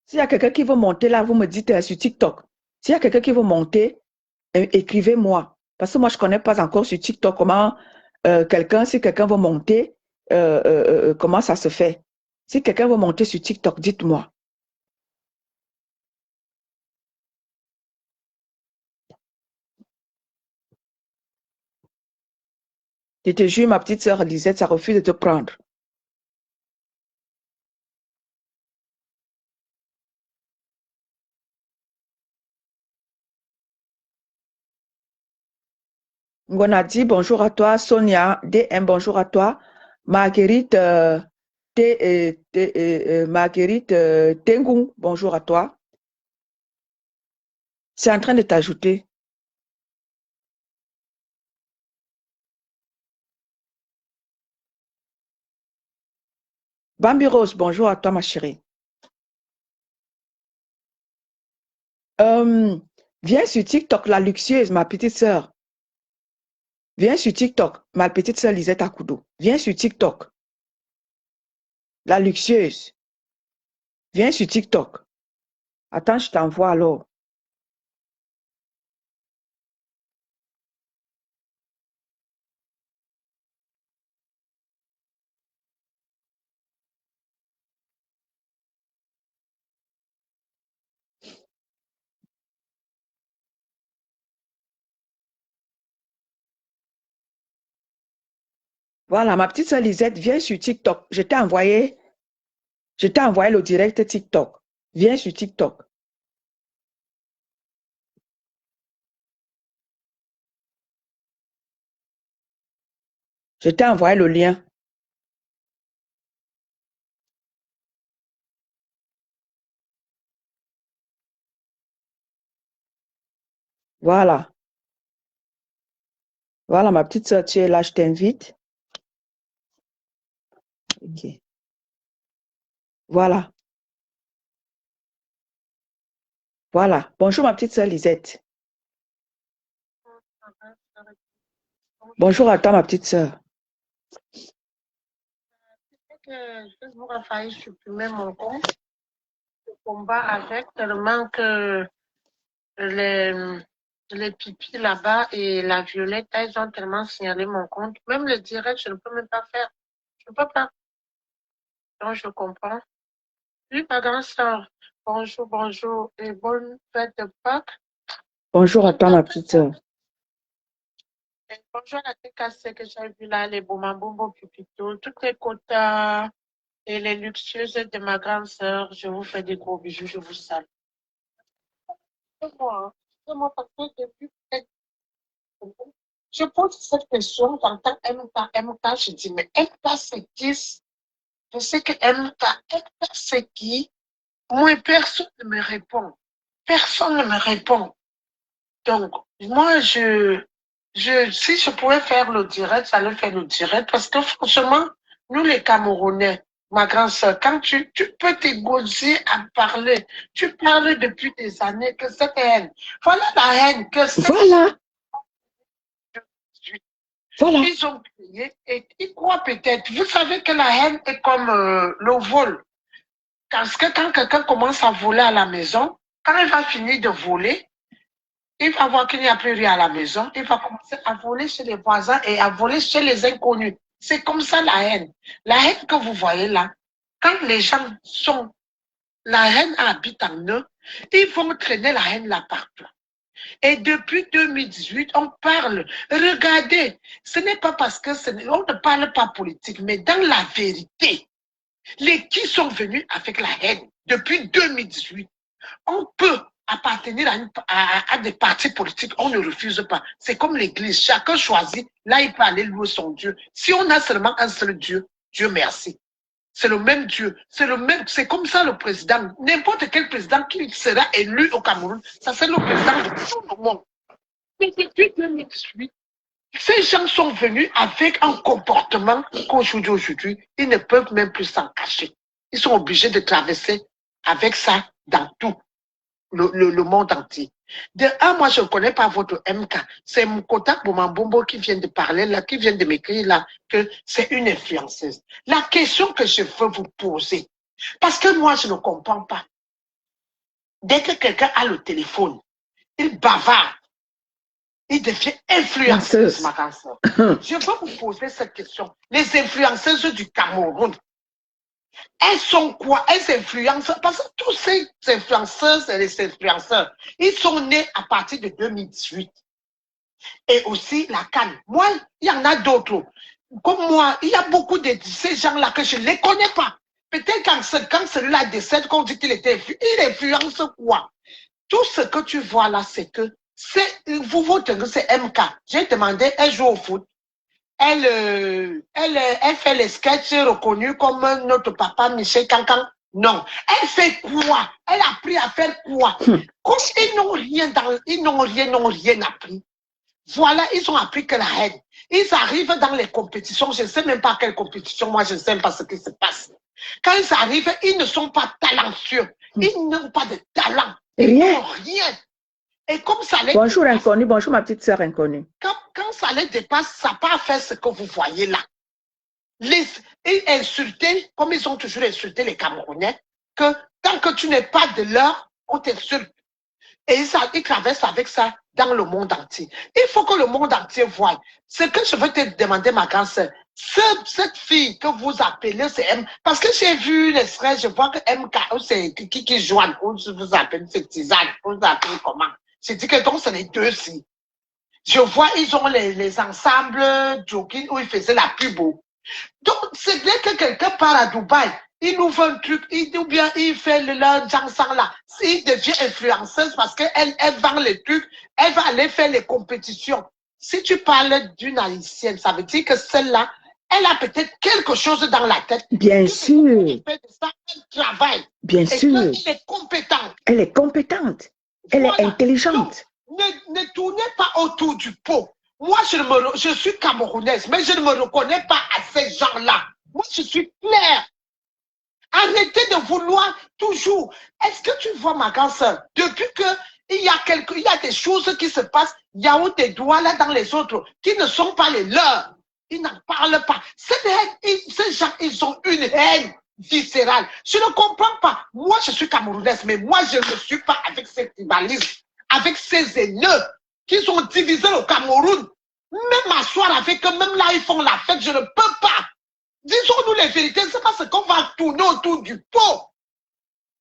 Speaker 1: S'il y a quelqu'un qui veut monter là, vous me dites sur TikTok. S'il y a quelqu'un qui veut monter, écrivez-moi. Parce que moi, je ne connais pas encore sur TikTok comment si quelqu'un veut monter, comment ça se fait. Si quelqu'un veut monter sur TikTok, dites-moi. Je te jure, ma petite sœur Lisette, ça refuse de te prendre. Ngonadi, bonjour à toi. Sonia, DM, bonjour à toi. Marguerite, Marguerite Tengung, bonjour à toi. C'est en train de t'ajouter. Bambi Rose, bonjour à toi, ma chérie. Viens sur TikTok, la luxueuse, ma petite sœur. Viens sur TikTok, ma petite sœur Lisette Akudo. Viens sur TikTok, la luxueuse. Viens sur TikTok. Attends, je t'envoie alors. Voilà, ma petite sœur Lisette, viens sur TikTok. Je t'ai envoyé le direct TikTok. Viens sur TikTok. Je t'ai envoyé le lien. Voilà. Voilà, ma petite sœur, tu es là, je t'invite. Ok. Voilà. Voilà. Bonjour, ma petite sœur Lisette. Bonjour à toi, ma petite sœur.
Speaker 3: Facebook a failli supprimer mon compte. Je combat avec tellement que les pipis là-bas et la violette, elles ont tellement signalé mon compte. Même le direct, je ne peux même pas faire. Je ne peux pas. Donc, je comprends. Oui, ma grande soeur. Bonjour, bonjour et bonne fête de Pâques.
Speaker 1: Bonjour à toi, ma petite sœur.
Speaker 3: Et bonjour à tes cassés que j'ai vu là, les Boumambombo Pupito, toutes les quotas et les luxueuses de ma grande sœur. Je vous fais des gros bisous, je vous salue. C'est moi, parce que depuis je pose cette question, j'entends MK, je dis, mais MK, c'est qui? Je sais que MK, c'est qui? Moi, personne ne me répond. Personne ne me répond. Donc, moi, si je pouvais faire le direct, j'allais faire le direct parce que franchement, nous les Camerounais, ma grande sœur, quand tu peux t'égosier à parler, tu parles depuis des années que cette haine, voilà la haine que cette
Speaker 1: Voilà. Voilà.
Speaker 3: ils ont créé et ils croient peut-être. Vous savez que la haine est comme le vol. Parce que quand quelqu'un commence à voler à la maison, quand il va finir de voler, il va voir qu'il n'y a plus rien à la maison. Il va commencer à voler chez les voisins et à voler chez les inconnus. C'est comme ça la haine. La haine que vous voyez là, quand les gens sont, la haine habite en eux, ils vont traîner la haine là partout. Et depuis 2018, on parle. Regardez, ce n'est pas parce que on ne parle pas politique, mais dans la vérité, les qui sont venus avec la haine depuis 2018, on peut appartenir à des partis politiques, on ne refuse pas. C'est comme l'église, chacun choisit, là il peut aller louer son Dieu. Si on a seulement un seul Dieu, Dieu merci. C'est le même Dieu, c'est comme ça le président. N'importe quel président qui sera élu au Cameroun, ça c'est le président de tout le monde. Mais depuis 2018, ces gens sont venus avec un comportement qu'aujourd'hui, ils ne peuvent même plus s'en cacher. Ils sont obligés de traverser avec ça dans tout le monde entier. De un, moi, je ne connais pas votre MK. C'est Mkota Boumambombo qui vient de parler là, qui vient de m'écrire là, que c'est une influenceuse. La question que je veux vous poser, parce que moi, je ne comprends pas. Dès que quelqu'un a le téléphone, il bavarde, il devient influenceuse, ma grande sœur. Je veux vous poser cette question. Les influenceuses du Cameroun, elles sont quoi? Elles influencent, parce que tous ces influenceuses et les influenceurs, ils sont nés à partir de 2018. Et aussi la canne. Moi, il y en a d'autres. Comme moi, il y a beaucoup de ces gens-là que je ne les connais pas. Peut-être quand celui-là décède, qu'on dit qu'il était, il influence quoi? Tout ce que tu vois là, c'est que vous tenez, c'est MK. J'ai demandé, elle joue au foot. Elle fait les sketchs reconnus comme notre papa Michel Cancan. Non. Elle fait quoi? Elle a appris à faire quoi? Comme ils n'ont rien appris. Voilà, ils ont appris que la haine. Ils arrivent dans les compétitions, je ne sais même pas quelle compétition, moi je ne sais pas ce qui se passe. Quand ils arrivent, ils ne sont pas talentueux. Ils n'ont pas de talent. Ils n'ont rien. Et comme ça les
Speaker 1: Bonjour inconnu, bonjour ma petite sœur inconnue.
Speaker 3: Quand ça les dépasse, ça n'a pas fait ce que vous voyez là. Ils insultaient, comme ils ont toujours insulté les Camerounais, que tant que tu n'es pas de l'heure, on t'insulte. Et ils traversent avec ça dans le monde entier. Il faut que le monde entier voie. Ce que je veux te demander, ma grande sœur, cette fille que vous appelez, c'est M. Parce que j'ai vu l'extrait, je vois que MK, c'est qui joignent, on vous appelle, c'est Tisane, on vous appelle comment? J'ai dit que donc c'est les deux-ci. Je vois, ils ont les ensembles jogging où ils faisaient la pub. Donc, c'est bien que quelqu'un part à Dubaï, il ouvre un truc, ou bien il fait le jansan là. Il devient influenceuse parce qu'elle vend les trucs, elle va aller faire les compétitions. Si tu parles d'une haïtienne, ça veut dire que celle-là, elle a peut-être quelque chose dans la tête.
Speaker 1: Bien sûr.
Speaker 3: Elle fait ça, elle travaille.
Speaker 1: Bien sûr.
Speaker 3: Elle est compétente.
Speaker 1: Elle est compétente. Elle est intelligente.
Speaker 3: Donc, ne tournez pas autour du pot. Moi, je suis camerounaise, mais je ne me reconnais pas à ces gens-là. Moi, je suis claire. Arrêtez de vouloir toujours. Est-ce que tu vois, ma grande sœur, depuis qu'il y a des choses qui se passent, il y a des doigts là dans les autres qui ne sont pas les leurs. Ils n'en parlent pas. Ces gens, ils ont une haine viscérale. Je ne comprends pas. Moi, je suis camerounaise, mais moi, je ne suis pas avec ces tribalismes, avec ces haineux qui sont divisés au Cameroun. Même m'asseoir avec eux, même là, ils font la fête, je ne peux pas. Disons-nous les vérités, c'est pas ce qu'on va tourner autour du pot.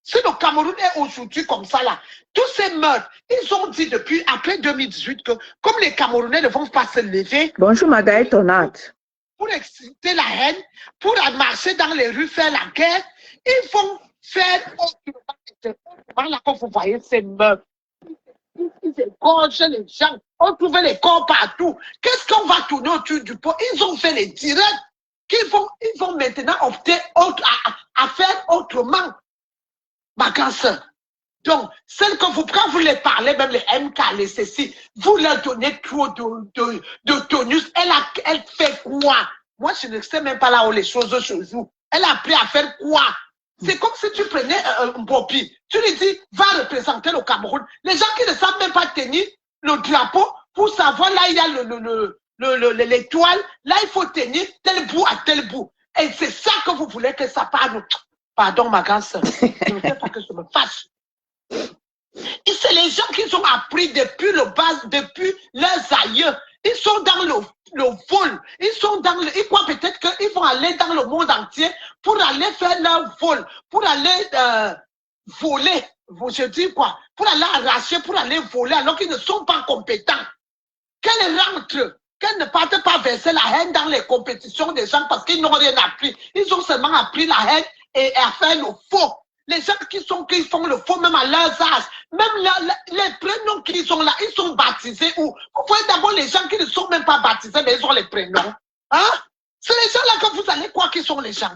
Speaker 3: Si le Cameroun est aujourd'hui comme ça là, tous ces meurtres, ils ont dit depuis après 2018 que comme les Camerounais ne vont pas se lever.
Speaker 1: Bonjour Magaï Tonate.
Speaker 3: Pour exciter la haine, pour marcher dans les rues, faire la guerre, ils vont faire autrement. Là, quand vous voyez ces meurtres, ils égorgent les gens, on trouve les corps partout. Qu'est-ce qu'on va tourner autour du pot? Ils ont fait les directs. Ils vont maintenant opter à faire autrement, ma grande sœur. Donc, celles que quand vous les parlez, même les MK, les ceci, vous leur donnez trop de tonus. Elle fait quoi? Moi, je ne sais même pas là où les choses se jouent. Elle a appris à faire quoi? C'est comme si tu prenais un Bopi, tu lui dis, va représenter le Cameroun. Les gens qui ne savent même pas tenir le drapeau, pour savoir là, il y a l'étoile, là, il faut tenir tel bout à tel bout. Et c'est ça que vous voulez que ça parle. Pardon, ma grande sœur, je ne sais pas que je me fâche. Et c'est les gens qui ont appris depuis le bas, depuis leurs aïeux. Ils sont dans le vol. Ils sont dans ils croient peut-être qu'ils vont aller dans le monde entier pour aller faire leur vol, pour aller voler. Je dis quoi? Pour aller arracher, pour aller voler, alors qu'ils ne sont pas compétents. Qu'elles rentrent, qu'elles ne partent pas verser la haine dans les compétitions des gens parce qu'ils n'ont rien appris. Ils ont seulement appris la haine et à faire le faux. Les gens qui font le faux même à leurs âges, même les prénoms qui sont là, ils sont baptisés où? Vous voyez d'abord les gens qui ne sont même pas baptisés, mais ils ont les prénoms. Hein? C'est les gens là que vous allez croire qu'ils sont les gens.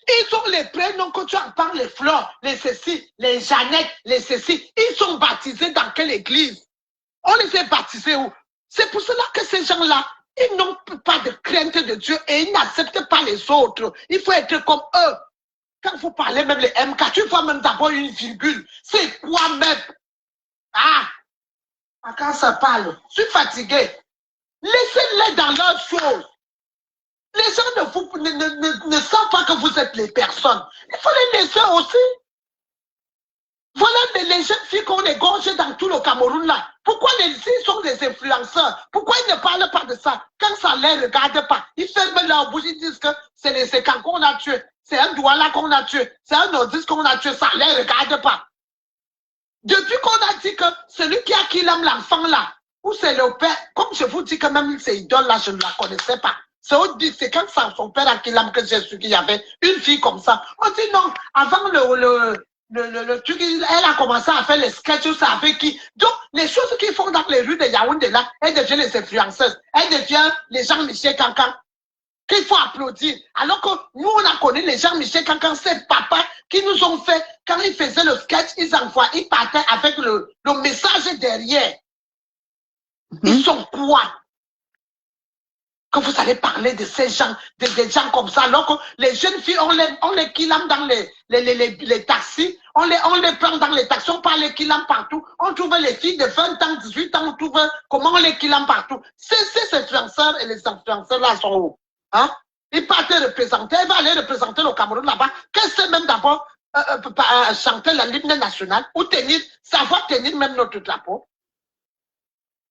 Speaker 3: Ils ont les prénoms que tu en parles, les Fleurs, les ceci, les Jeannette, les ceci. Ils sont baptisés dans quelle église? On les a baptisés où? C'est pour cela que ces gens-là, ils n'ont pas de crainte de Dieu et ils n'acceptent pas les autres. Il faut être comme eux. Quand vous parlez même les MK, tu vois même d'abord une virgule. C'est quoi même? Ah! Quand ça parle, je suis fatigué. Laissez-les dans leurs choses. Les gens ne savent pas que vous êtes les personnes. Il faut les laisser aussi. Voilà les jeunes filles qu'on égorge dans tout le Cameroun là. Pourquoi les filles sont des influenceurs? Pourquoi ils ne parlent pas de ça? Quand ça ne les regarde pas, ils ferment leur bouche, ils disent que c'est les séquents qu'on a tués. C'est un douala qu'on a tué. C'est un nordiste qu'on a tué. Ça ne les regarde pas. Depuis qu'on a dit que celui qui a killé l'enfant là, ou c'est le père, comme je vous dis que même ces idoles-là, je ne la connaissais pas. C'est quand son père a Kilam que j'ai su qu'il y avait une fille comme ça. On dit non, avant le truc, elle a commencé à faire les sketchs avec qui. Donc, les choses qu'ils font dans les rues de Yaoundé là, elle devient les influenceuses. Elle devient les Jean-Michel Cancan qu'il faut applaudir. Alors que nous, on a connu les Jean-Michel Cancan, ces papas qui nous ont fait, quand ils faisaient le sketch, ils partaient avec le message derrière. Ils sont quoi? Que vous allez parler de ces gens, des gens comme ça, alors que les jeunes filles, on les kilame dans les taxis, on les prend dans les taxis, on parle les kilame partout, on trouve les filles de 20 ans, 18 ans, on trouve comment on les kilame partout. Ces influenceurs et les influenceurs là sont où? Hein? Ils partent représenter, elle va aller représenter le Cameroun là-bas, qu'elle sait même d'abord chanter l'hymne national ou savoir tenir même notre drapeau.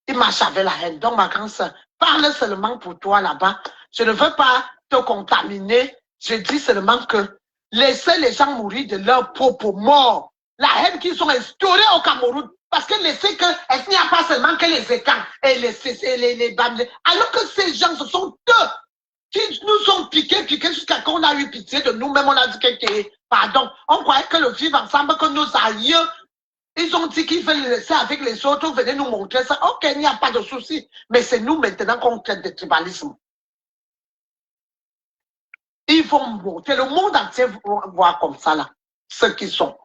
Speaker 3: Il marche avec la haine. Donc, ma grande soeur, parle seulement pour toi là-bas. Je ne veux pas te contaminer. Je dis seulement que laissez les gens mourir de leur propre mort. La haine qu'ils ont instaurée au Cameroun. Parce que laissez que, est-ce qu'il n'y a pas seulement que les écans et les bandes. Alors que ces gens, ce sont eux qui nous ont piqué jusqu'à qu'on a eu pitié de nous-mêmes. On a dit que, pardon, on croyait que le vivre ensemble, que nos aïeux, ils ont dit qu'ils veulent laisser avec les autres, venez nous montrer ça. Ok, il n'y a pas de souci. Mais c'est nous maintenant qu'on traite de tribalisme. Ils vont monter. Le monde entier va voir comme ça, là, ceux qui sont.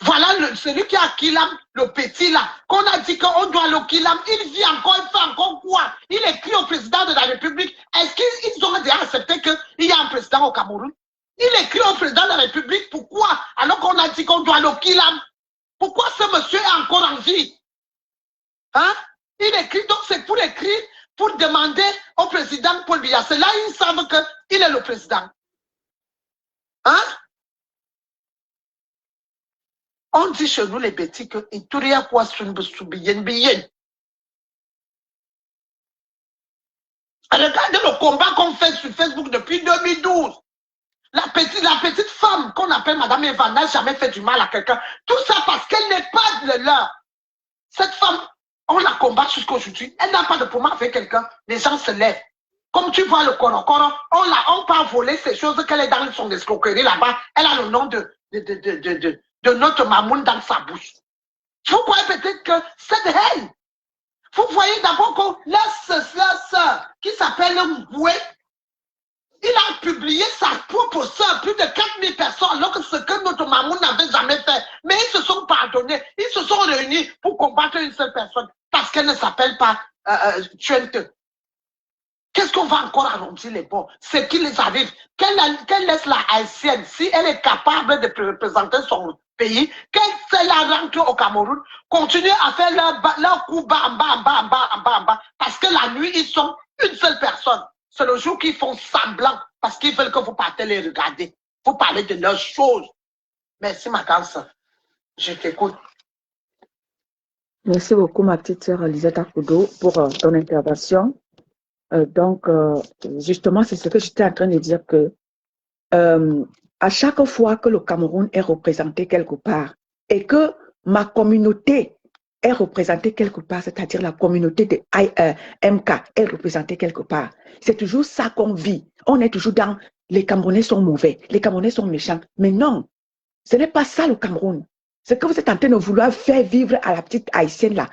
Speaker 3: Voilà celui qui a Kilam, le petit là, qu'on a dit qu'on doit le Kilam. Il vit encore, il fait encore quoi? Il écrit au président de la République. Est-ce qu'ils ont déjà accepté qu'il y a un président au Cameroun? Il écrit au président de la République. Pourquoi? Alors qu'on a dit qu'on doit le Kilam. Pourquoi ce monsieur est encore en vie? Hein? Il écrit, donc c'est pour écrire, pour demander au président Paul Biya. C'est là ils savent qu'il est le président. Hein? On dit chez nous les bêtis que Ituria quoi bien. Regardez le combat qu'on fait sur Facebook depuis 2012. La petite femme qu'on appelle Madame Eva n'a jamais fait du mal à quelqu'un. Tout ça parce qu'elle n'est pas de leur. Cette femme, on la combat jusqu'aujourd'hui. Elle n'a pas de problème avec quelqu'un. Les gens se lèvent. Comme tu vois le Korokoro, on peut voler ces choses qu'elle est dans son escroquerie là-bas. Elle a le nom de notre mamoun dans sa bouche. Vous croyez peut-être que cette haine, vous voyez d'abord que la sœur qui s'appelle Mboué, il a publié sa propre sœur, plus de 4000 personnes, alors que ce que notre maman n'avait jamais fait. Mais ils se sont pardonnés, ils se sont réunis pour combattre une seule personne, parce qu'elle ne s'appelle pas Tuente. Qu'est-ce qu'on va encore arrondir les bords? Ce qui les arrive, qu'elle laisse la haïtienne, si elle est capable de représenter son pays, qu'elle fait la rentre au Cameroun, continue à faire leur coup bas, en bas, parce que la nuit, ils sont une seule personne. C'est le jour qu'ils font semblant parce qu'ils veulent que vous partez les regarder. Vous parlez de leurs choses. Merci, ma grande soeur. Je t'écoute.
Speaker 1: Merci beaucoup, ma petite sœur Lisette Akudo, pour ton intervention. Justement, c'est ce que j'étais en train de dire que à chaque fois que le Cameroun est représenté quelque part et que ma communauté est représentée quelque part, c'est-à-dire la communauté de MK est représentée quelque part. C'est toujours ça qu'on vit. On est toujours dans les Camerounais sont mauvais, les Camerounais sont méchants. Mais non, ce n'est pas ça le Cameroun. Ce que vous êtes en train de vouloir faire vivre à la petite haïtienne là,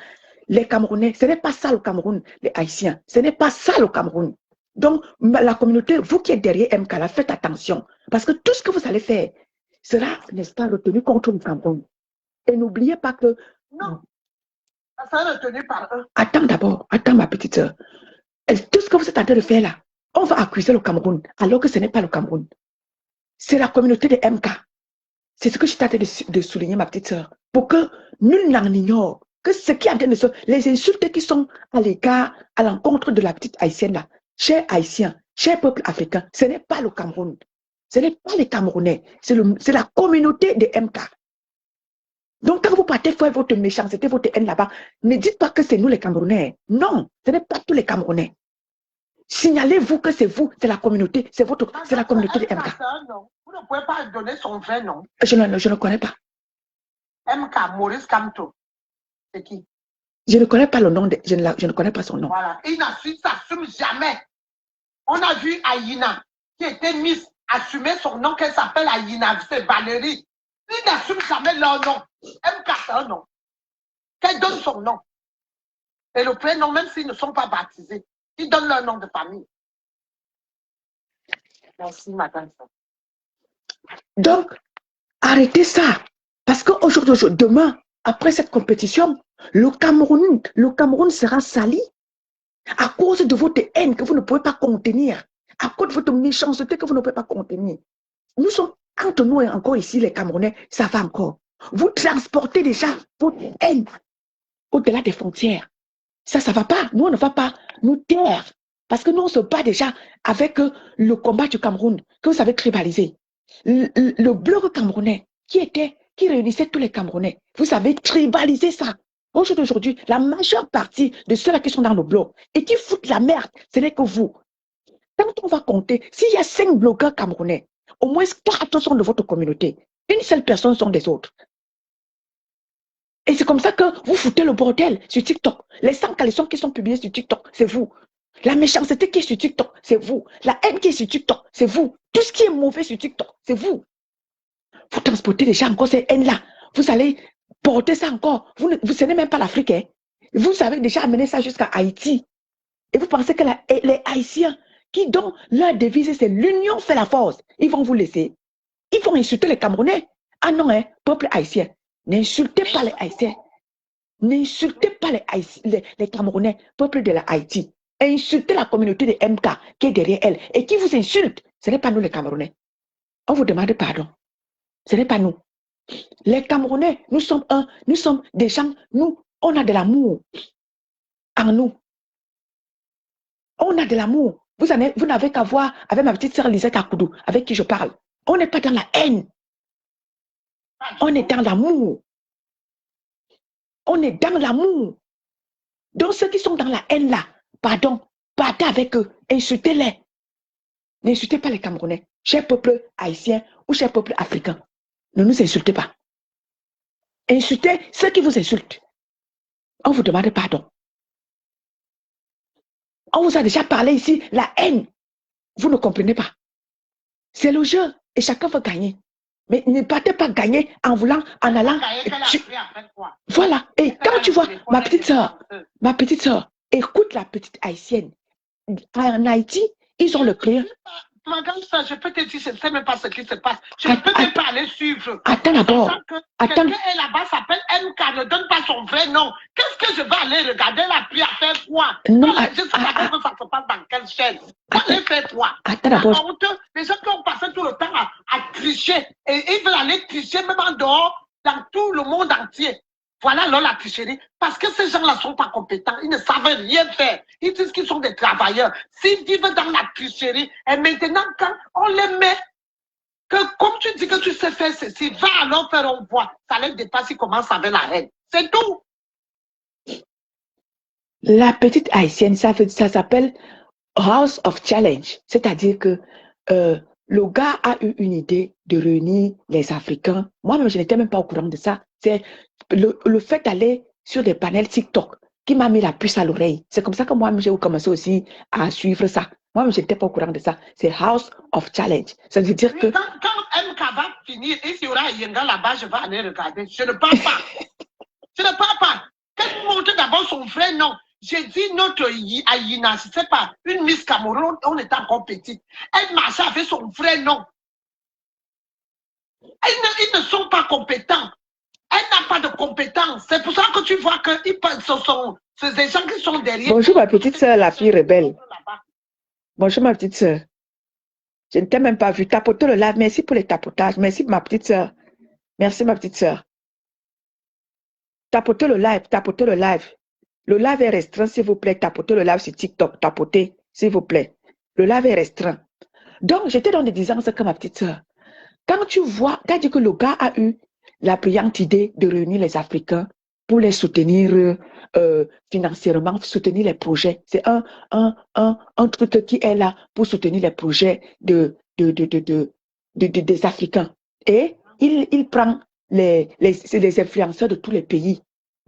Speaker 1: les Camerounais, ce n'est pas ça le Cameroun, les Haïtiens. Ce n'est pas ça le Cameroun. Donc, la communauté, vous qui êtes derrière MK là, faites attention. Parce que tout ce que vous allez faire sera, n'est-ce pas, retenu contre le Cameroun. Et n'oubliez pas que...
Speaker 3: Non. Ça sera retenu par eux.
Speaker 1: Attends d'abord, attends ma petite soeur. Tout ce que vous êtes en train de faire là, on va accuser le Cameroun, alors que ce n'est pas le Cameroun. C'est la communauté de MK. C'est ce que je suis en train de souligner, ma petite soeur. Pour que nul n'en ignore que ce qui est en train de se... Les insultes qui sont à l'égard, à l'encontre de la petite haïtienne là, chers haïtiens, chers peuples africains, ce n'est pas le Cameroun. Ce n'est pas les Camerounais. C'est la communauté de MK. Donc, quand vous partez faire votre méchanceté, votre haine là-bas, ne dites pas que c'est nous les Camerounais. Non, ce n'est pas tous les Camerounais. Signalez-vous que c'est vous, c'est la communauté, c'est la communauté de MK.
Speaker 3: Vous ne pouvez pas donner son vrai nom.
Speaker 1: Je ne connais pas.
Speaker 3: MK, Maurice Kamto. C'est qui?
Speaker 1: Je ne connais pas le nom, je ne connais pas son nom.
Speaker 3: Voilà. Il s'assume jamais. On a vu Aïna, qui était Miss, assumer son nom, qu'elle s'appelle Aïna, c'est Valérie. Il n'assume jamais leur nom. MK, c'est un nom. Qu'elle donne son nom. Et le prénom, même s'ils ne sont pas baptisés, ils donnent leur nom de famille. Merci, madame.
Speaker 1: Donc, arrêtez ça. Parce qu'aujourd'hui, demain, après cette compétition, le Cameroun sera sali à cause de votre haine que vous ne pouvez pas contenir, à cause de votre méchanceté que vous ne pouvez pas contenir. Nous sommes entre nous et encore ici, les Camerounais, ça va encore. Vous transportez déjà votre haine au-delà des frontières. Ça ne va pas. Nous, on ne va pas nous taire. Parce que nous, on se bat déjà avec le combat du Cameroun, que vous avez tribalisé. Le bloc camerounais qui réunissait tous les Camerounais, vous avez tribalisé ça. Aujourd'hui, la majeure partie de ceux-là qui sont dans le bloc et qui foutent la merde, ce n'est que vous. Quand on va compter, s'il y a 5 blogueurs camerounais, au moins 4 sont de votre communauté. Une seule personne sont des autres. Et c'est comme ça que vous foutez le bordel sur TikTok. Les 100 caleçons qui sont publiés sur TikTok, c'est vous. La méchanceté qui est sur TikTok, c'est vous. La haine qui est sur TikTok, c'est vous. Tout ce qui est mauvais sur TikTok, c'est vous. Vous transportez déjà encore ces haines-là. Vous allez porter ça encore. Vous ne savez même pas l'Afrique. Hein? Vous avez déjà amené ça jusqu'à Haïti. Et vous pensez que les Haïtiens, dont leur devise, c'est l'union fait la force, ils vont vous laisser. Ils vont insulter les Camerounais. Ah non, hein, peuple haïtien. N'insultez pas les Haïtiens. N'insultez pas les Camerounais, peuple de la Haïti. Insultez la communauté de MK qui est derrière elle. Et qui vous insulte, ce n'est pas nous les Camerounais. On vous demande pardon. Ce n'est pas nous. Les Camerounais, nous sommes des gens, nous, on a de l'amour en nous. On a de l'amour. Vous n'avez qu'à voir avec ma petite sœur Lisette Akoudou, avec qui je parle. On n'est pas dans la haine. On est dans l'amour. On est dans l'amour. Donc ceux qui sont dans la haine là, pardon, partez avec eux, insultez-les. N'insultez pas les Camerounais, cher peuple haïtien ou cher peuple africain. Ne nous insultez pas. Insultez ceux qui vous insultent. On vous demande pardon. On vous a déjà parlé ici, la haine. Vous ne comprenez pas. C'est le jeu et chacun veut gagner. Mais ne partez pas gagner en allant. Voilà. Et quand tu vois ma petite soeur, écoute la petite haïtienne. En Haïti, ils ont le clair.
Speaker 3: Madame, je peux te dire, je ne sais même pas ce qui se passe. Je ne peux même pas aller suivre.
Speaker 1: Attends d'abord.
Speaker 3: Quelqu'un est là-bas, s'appelle MK, ne donne pas son vrai nom. Qu'est-ce que je vais aller regarder la pluie à faire quoi?
Speaker 1: Non,
Speaker 3: je sais pas comment ça se passe dans quelle chaîne. Allez faire quoi?
Speaker 1: Attends d'abord.
Speaker 3: Les gens qui ont passé tout le temps à tricher, et ils veulent aller tricher même en dehors, dans tout le monde entier. Voilà alors la tricherie. Parce que ces gens-là ne sont pas compétents. Ils ne savent rien faire. Ils disent qu'ils sont des travailleurs. S'ils vivent dans la tricherie, et maintenant, quand on les met, que comme tu dis que tu sais faire ceci, va alors faire un voix. Ça les dépasse, ils commencent avec la haine. C'est tout.
Speaker 1: La petite haïtienne, ça s'appelle House of Challenge. C'est-à-dire que le gars a eu une idée de réunir les Africains. Moi-même, je n'étais même pas au courant de ça. C'est le fait d'aller sur des panels TikTok qui m'a mis la puce à l'oreille. C'est comme ça que moi-même, j'ai commencé aussi à suivre ça. Moi-même, je n'étais pas au courant de ça. C'est House of Challenge. Ça veut dire que...
Speaker 3: Quand MK va finir, et s'il y aura Yenga là-bas, je vais aller regarder. Je ne parle pas. Je ne parle pas. Qu'elle montre d'abord son vrai nom. J'ai dit notre Aïna, je ne sais pas, une Miss Cameroun, on était encore petite. Elle marchait avec son vrai nom. Ils ne sont pas compétents. Elle n'a pas de compétences. C'est pour ça que tu vois que c'est des gens qui sont derrière.
Speaker 1: Bonjour ma petite soeur, la fille rebelle. Bonjour ma petite soeur. Je ne t'ai même pas vu. Tapoter le live. Merci pour les tapotages. Merci ma petite soeur. Merci ma petite soeur. Tapoter le live. Tapoter le live. Le live est restreint, s'il vous plaît. Tapotez le live sur TikTok. Tapotez, s'il vous plaît. Le live est restreint. Donc, j'étais dans des distances comme ma petite soeur. Quand tu vois, tu as dit que le gars a eu la brillante idée de réunir les Africains pour les soutenir financièrement, soutenir les projets. C'est un truc qui est là pour soutenir les projets des Africains. Et il prend les influenceurs de tous les pays.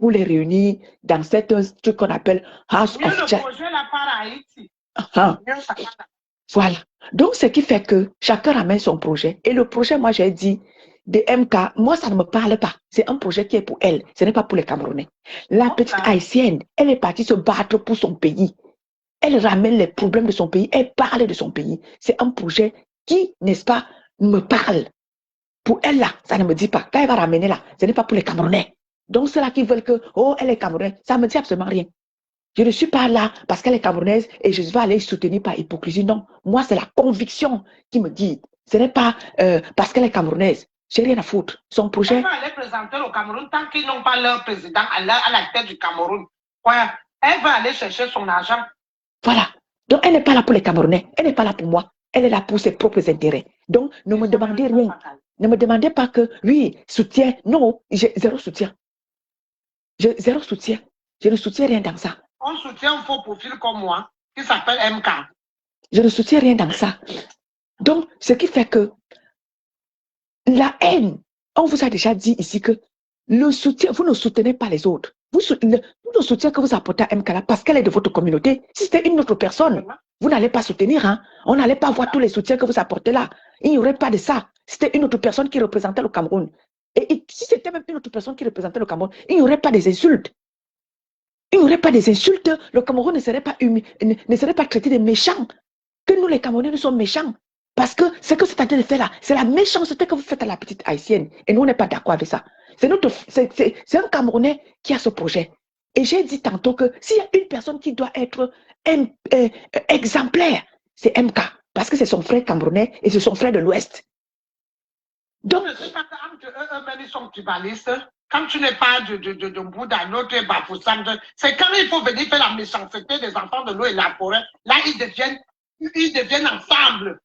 Speaker 1: pour les réunir dans cette truc qu'on appelle House
Speaker 3: Mieux
Speaker 1: of
Speaker 3: le
Speaker 1: Chat.
Speaker 3: projet là part à Haïti.
Speaker 1: Ah,
Speaker 3: Mieux ça part à-
Speaker 1: voilà. Donc, ce qui fait que chacun ramène son projet. Et le projet, moi, j'ai dit, de MK, moi, ça ne me parle pas. C'est un projet qui est pour elle. Ce n'est pas pour les Camerounais. La petite haïtienne, elle est partie se battre pour son pays. Elle ramène les problèmes de son pays. Elle parle de son pays. C'est un projet qui, n'est-ce pas, me parle. Pour elle, là, ça ne me dit pas. Quand elle va ramener là, ce n'est pas pour les Camerounais. Donc, ceux-là qui veulent que, oh, elle est Camerounaise, ça ne me dit absolument rien. Je ne suis pas là parce qu'elle est camerounaise et je vais aller soutenir par hypocrisie. Non, moi, c'est la conviction qui me dit. Ce n'est pas parce qu'elle est camerounaise. J'ai rien à foutre. Son
Speaker 3: Elle
Speaker 1: projet,
Speaker 3: va aller présenter au Cameroun tant qu'ils n'ont pas leur président à la tête du Cameroun. Ouais. Elle va aller chercher son argent.
Speaker 1: voilà. Donc, elle n'est pas là pour les Camerounais. Elle n'est pas là pour moi. Elle est là pour ses propres intérêts. Donc, ne me demandez rien. Ne me demandez pas que, oui, soutien. Non, j'ai zéro soutien. J'ai zéro soutien. Je ne soutiens rien dans ça.
Speaker 3: On soutient un faux profil comme moi qui s'appelle MK.
Speaker 1: Je ne soutiens rien dans ça. Donc, ce qui fait que la haine, on vous a déjà dit ici que le soutien, vous ne soutenez pas les autres. Le soutien que vous apportez à MK parce qu'elle est de votre communauté, si c'était une autre personne, vous n'allez pas soutenir. Hein? On n'allait pas voir tous les soutiens que vous apportez là. Il n'y aurait pas de ça. C'était une autre personne qui représentait le Cameroun. Et si c'était même une autre personne qui représentait le Cameroun, il n'y aurait pas des insultes. Il n'y aurait pas des insultes. Le Cameroun ne serait pas traité de méchant. Que nous, les Camerounais, nous sommes méchants. Parce que ce que vous êtes en train de faire là, c'est la méchanceté que vous faites à la petite haïtienne. Et nous, on n'est pas d'accord avec ça. C'est un Camerounais qui a ce projet. Et j'ai dit tantôt que s'il y a une personne qui doit être exemplaire, c'est MK. Parce que c'est son frère camerounais et c'est son frère de l'Ouest.
Speaker 3: Donc, je ne sais pas quand eux-mêmes ils sont tribalistes. Quand tu n'es pas de bout d'un autre et bafoussam, c'est quand il faut venir faire la méchanceté des enfants de l'eau et la forêt. Là, ils deviennent ensemble.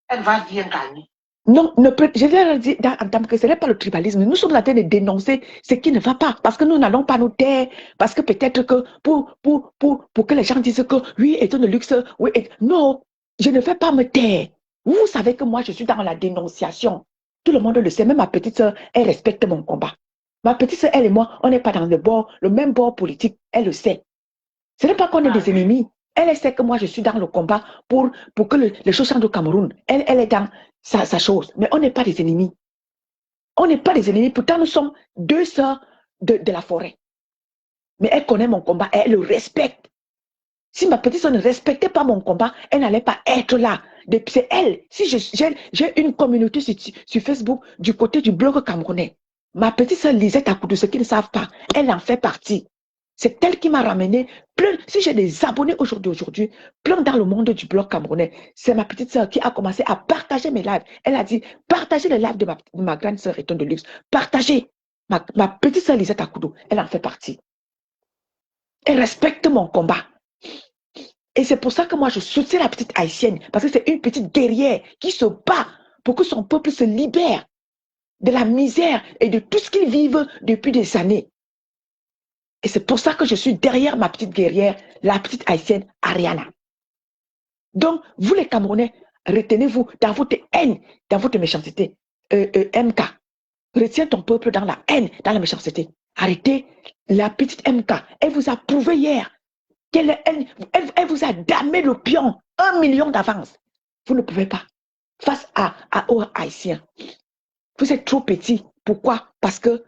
Speaker 3: Elle va bien gagner.
Speaker 1: Non, je vais dire que ce n'est pas le tribalisme. Nous sommes en train de dénoncer ce qui ne va pas. Parce que nous n'allons pas nous taire. Parce que peut-être que pour que les gens disent que oui, est de luxe. Oui, non, je ne vais pas me taire. Vous savez que moi, je suis dans la dénonciation. Tout le monde le sait. Même ma petite soeur, elle respecte mon combat. Ma petite soeur, elle et moi, on n'est pas dans le même bord politique. Elle le sait. Ce n'est pas qu'on est des ennemis. Elle sait que moi, je suis dans le combat pour que les choses changent au Cameroun. Elle est dans sa chose. Mais on n'est pas des ennemis. On n'est pas des ennemis. Pourtant, nous sommes deux sœurs de la forêt. Mais elle connaît mon combat et elle le respecte. Si ma petite soeur ne respectait pas mon combat, elle n'allait pas être là. C'est elle. Si j'ai une communauté sur Facebook du côté du bloc camerounais, ma petite soeur Lisette Akoudou, ceux qui ne savent pas, elle en fait partie. C'est elle qui m'a ramené plein. Si j'ai des abonnés aujourd'hui, plein dans le monde du blog camerounais, c'est ma petite soeur qui a commencé à partager mes lives. Elle a dit, partagez les lives de ma grande soeur Return de Luxe. Partagez. Ma petite soeur Lisette Akoudou, elle en fait partie. Elle respecte mon combat. Et c'est pour ça que moi, je soutiens la petite haïtienne. Parce que c'est une petite guerrière qui se bat pour que son peuple se libère de la misère et de tout ce qu'ils vivent depuis des années. Et c'est pour ça que je suis derrière ma petite guerrière, la petite haïtienne Ariana. Donc, vous les Camerounais, retenez-vous dans votre haine, dans votre méchanceté. MK, retiens ton peuple dans la haine, dans la méchanceté. Arrêtez la petite MK. Elle vous a prouvé hier qu'elle vous a damé le pion, 1 million d'avance. Vous ne pouvez pas. Face aux Haïtiens. Vous êtes trop petits. Pourquoi? Parce que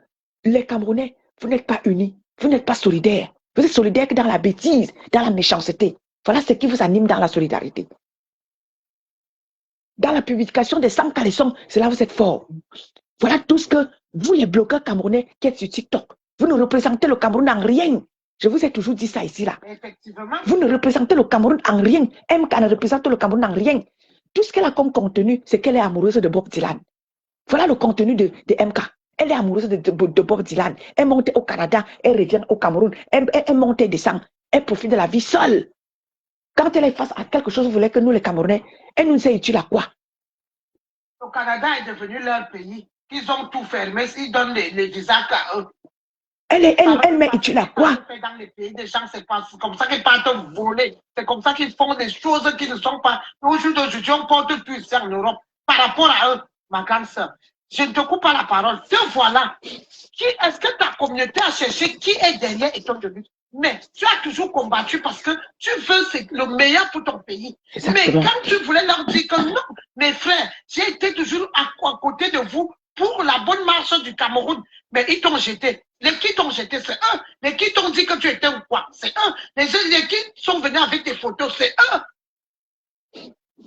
Speaker 1: les Camerounais, vous n'êtes pas unis. Vous n'êtes pas solidaires. Vous êtes solidaires que dans la bêtise, dans la méchanceté. Voilà ce qui vous anime dans la solidarité. Dans la publication des 100 caleçons, c'est là où vous êtes forts. Voilà tout ce que vous, les blogueurs camerounais qui êtes sur TikTok, vous ne représentez le Cameroun en rien. Je vous ai toujours dit ça ici, là.
Speaker 3: Effectivement.
Speaker 1: Vous ne représentez le Cameroun en rien. MK ne représente le Cameroun en rien. Tout ce qu'elle a comme contenu, c'est qu'elle est amoureuse de Bob Dylan. Voilà le contenu de MK. Elle est amoureuse de Bob Dylan. Elle monte au Canada, elle revient au Cameroun. Elle monte et descend. Elle profite de la vie seule. Quand elle est face à quelque chose, vous voulez que nous, les Camerounais, elle nous a utile à quoi?
Speaker 3: Le Canada est devenu leur pays. Ils ont tout fermé. Ils donnent les visas à eux.
Speaker 1: Elle met utile à quoi?
Speaker 3: Dans les pays des gens, c'est comme ça qu'ils partent voler. C'est comme ça qu'ils font des choses qui ne sont pas. Au jour d'aujourd'hui, on porte tout ici en Europe par rapport à eux, ma grande soeur. Je ne te coupe pas la parole. Te voilà. Est-ce que ta communauté a cherché qui est derrière Étoile de luxe? Mais tu as toujours combattu parce que tu veux le meilleur pour ton pays.
Speaker 1: Exactement.
Speaker 3: Mais quand tu voulais leur dire que non, mes frères, j'ai été toujours à côté de vous pour la bonne marche du Cameroun. Mais ils t'ont jeté. Les qui t'ont jeté, c'est eux. Les qui t'ont dit que tu étais ou quoi, c'est eux. Les qui sont venus avec tes photos, c'est eux.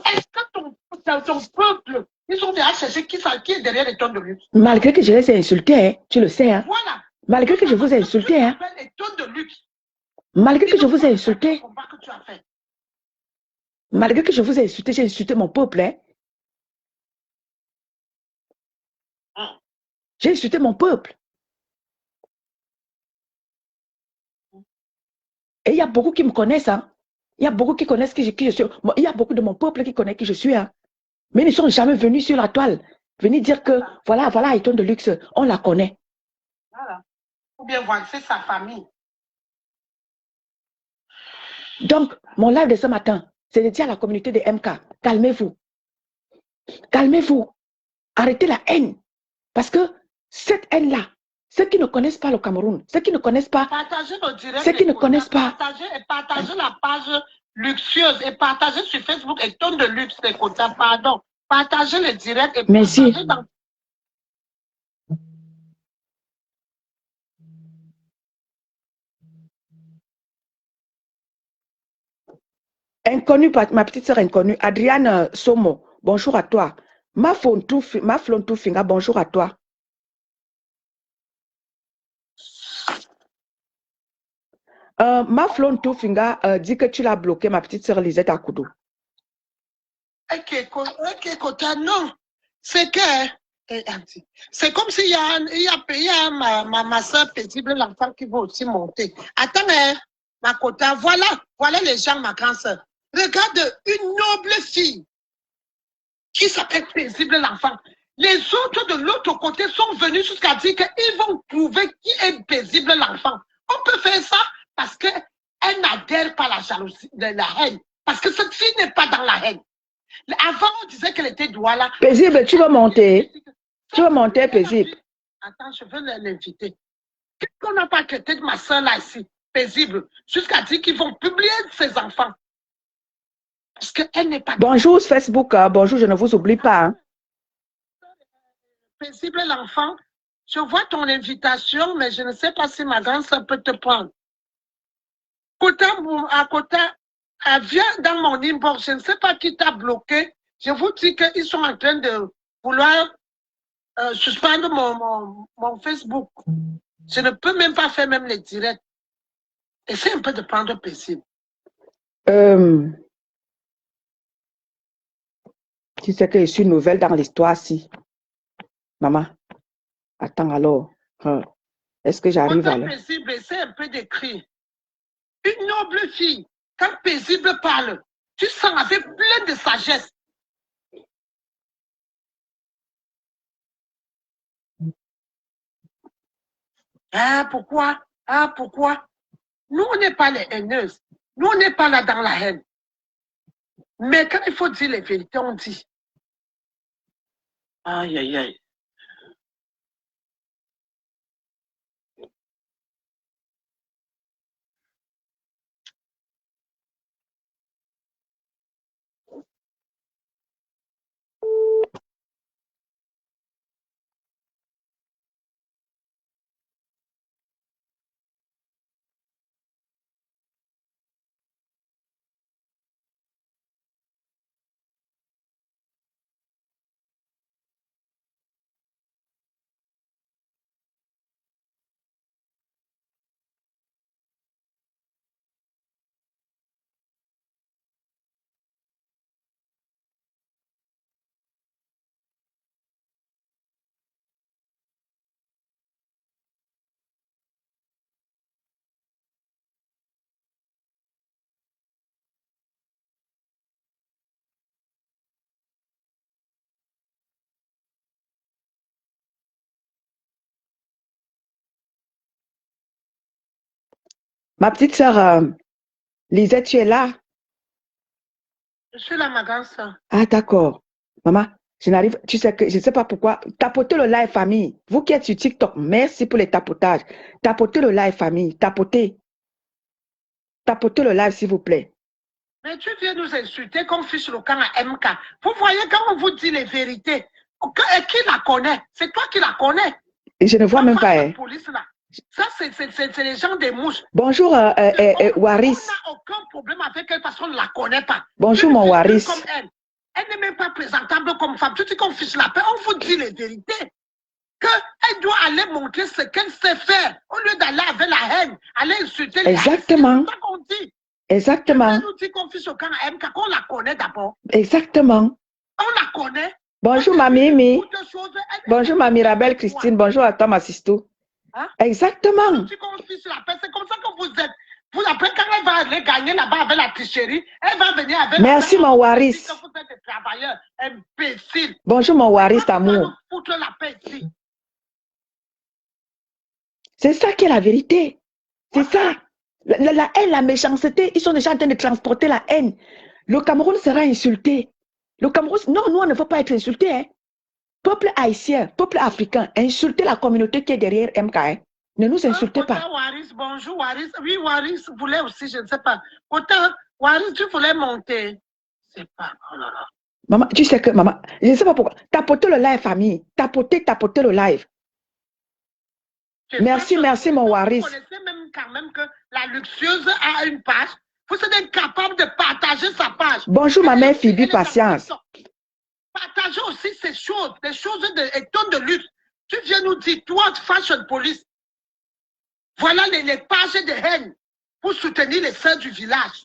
Speaker 3: Est-ce que ton peuple, ils ont déjà cherché qui est derrière les tonnes de luxe?
Speaker 1: Malgré que je les ai insultés, hein, tu le sais. Hein.
Speaker 3: Voilà.
Speaker 1: Malgré que je vous ai insultés. Hein.
Speaker 3: Les tonnes de luxe.
Speaker 1: Malgré que je vous ai insulté.
Speaker 3: Que tu as fait.
Speaker 1: Malgré que je vous ai insulté, j'ai insulté mon peuple. Hein. J'ai insulté mon peuple. Et il y a beaucoup qui me connaissent. Hein. Il y a beaucoup qui connaissent qui je suis. Il y a beaucoup de mon peuple qui connaissent qui je suis. Hein. Mais ils ne sont jamais venus sur la toile. Venir dire que voilà, Étoile de luxe, on la connaît.
Speaker 3: Voilà. Ou bien voir, c'est sa famille.
Speaker 1: Donc, mon live de ce matin, c'est de dire à la communauté de MK, calmez-vous. Calmez-vous. Arrêtez la haine. Parce que cette haine-là, ceux qui ne connaissent pas le Cameroun, ceux qui ne connaissent pas, ceux qui ne connaissent pas,
Speaker 3: partagez la page luxueuse et partagez sur Facebook et tonne de luxe des quotas, pardon. Partagez le direct et
Speaker 1: merci.
Speaker 3: Partagez dans...
Speaker 1: Inconnue, ma petite sœur inconnue, Adriane Somo, bonjour à toi. Ma Flontou Finga, bonjour à toi. Ma Flontou Finga dit que tu l'as bloqué, ma petite sœur Lisette Akoudou.
Speaker 3: Ok, non. C'est que... C'est comme s'il y a ma soeur paisible, l'enfant qui va aussi monter. Attends, ma quota, voilà les gens, ma grande soeur. Regarde une noble fille qui s'appelle paisible l'enfant. Les autres de l'autre côté sont venus jusqu'à dire qu'ils vont prouver qui est paisible l'enfant. On peut faire ça parce qu'elle n'adhère pas à la jalousie, la haine. Parce que cette fille n'est pas dans la haine. Avant, on disait qu'elle était douala.
Speaker 1: Paisible, tu vas monter. Tu vas monter, paisible.
Speaker 3: Attends, je veux l'inviter. Qu'est-ce qu'on n'a pas traité de ma soeur là ici, paisible, jusqu'à dire qu'ils vont publier ses enfants. Parce qu'elle n'est pas...
Speaker 1: Bonjour Facebook, bonjour, je ne vous oublie pas. Hein.
Speaker 3: Paisible l'enfant, je vois ton invitation, mais je ne sais pas si ma grande soeur peut te prendre. À côté, elle vient dans mon inbox, je ne sais pas qui t'a bloqué. Je vous dis qu'ils sont en train de vouloir suspendre mon Facebook. Je ne peux même pas faire même les directs. Essaye un peu de prendre paisible.
Speaker 1: Tu sais que je suis nouvelle dans l'histoire, si. Maman, attends alors. Est-ce que j'arrive à là?
Speaker 3: Paisible, essaye un peu d'écrire. Une noble fille, quand paisible parle, tu sens avec plein de sagesse. Ah, pourquoi? Ah, pourquoi? Nous, on n'est pas les haineuses. Nous, on n'est pas là dans la haine. Mais quand il faut dire les vérités, on dit. Aïe, aïe, aïe.
Speaker 1: Ma petite sœur, Lisette, tu es là?
Speaker 3: Je suis là, ma grande soeur.
Speaker 1: Ah, d'accord. Maman, Je n'arrive, tu sais que je ne sais pas pourquoi. Tapotez le live famille. Vous qui êtes sur TikTok, merci pour les tapotages. Tapotez le live famille. Tapotez. Tapotez le live s'il vous plaît.
Speaker 3: Mais tu viens nous insulter comme fiche le camp à MK. Vous voyez quand on vous dit les vérités. Et qui la connaît? C'est toi qui la connais.
Speaker 1: Et je ne vois même pas.
Speaker 3: Police, là. Ça, c'est les gens des mouches.
Speaker 1: Bonjour, Waris.
Speaker 3: On n'a aucun problème avec elle parce qu'on ne la connaît pas.
Speaker 1: Bonjour, mon Waris.
Speaker 3: Comme elle. Elle n'est même pas présentable comme femme. Tu dis qu'on fiche la paix. On vous dit les vérités. Qu'elle doit aller montrer ce qu'elle sait faire. Au lieu d'aller avec la haine, aller insulter les
Speaker 1: Exactement.
Speaker 3: C'est ça qu'on dit.
Speaker 1: Exactement.
Speaker 3: Elle nous dit qu'on fiche au camp à MK, qu'on la connaît d'abord.
Speaker 1: Exactement.
Speaker 3: On la connaît.
Speaker 1: Bonjour, ma Mimi. Bonjour, ma Mirabelle Christine. Bonjour à toi, ma sisto. Hein? Exactement.
Speaker 3: C'est comme ça que vous êtes. Vous, après, quand elle va aller gagner là-bas avec la tricherie, elle va venir avec...
Speaker 1: Merci, mon Waris.
Speaker 3: Vous êtes des travailleurs imbéciles.
Speaker 1: Bonjour, mon Waris d'amour.
Speaker 3: Foutre la paix ici.
Speaker 1: C'est ça qui est la vérité. C'est ça. La haine, la méchanceté, ils sont déjà en train de transporter la haine. Le Cameroun sera insulté. Le Cameroun, non, nous, on ne veut pas être insulté. Hein. Peuple haïtien, peuple africain, insultez la communauté qui est derrière MK. Hein. Ne nous insultez pas.
Speaker 3: Waris, bonjour, Waris. Oui, Waris voulait aussi, je ne sais pas. Autant, Waris, tu voulais monter. C'est pas. Oh là là.
Speaker 1: Maman, tu sais que, maman, je ne sais pas pourquoi. Tapotez le live, famille. Tapotez le live. Merci, merci, mon Waris.
Speaker 3: Vous connaissez même quand même que la luxueuse a une page. Vous êtes incapable de partager sa page.
Speaker 1: Bonjour, ma mère Phoebe, patience.
Speaker 3: Partagez aussi ces choses, des choses de tonnes de luxe. Tu viens nous dire, toi, Fashion Police, voilà les pages de haine pour soutenir les sœurs du village.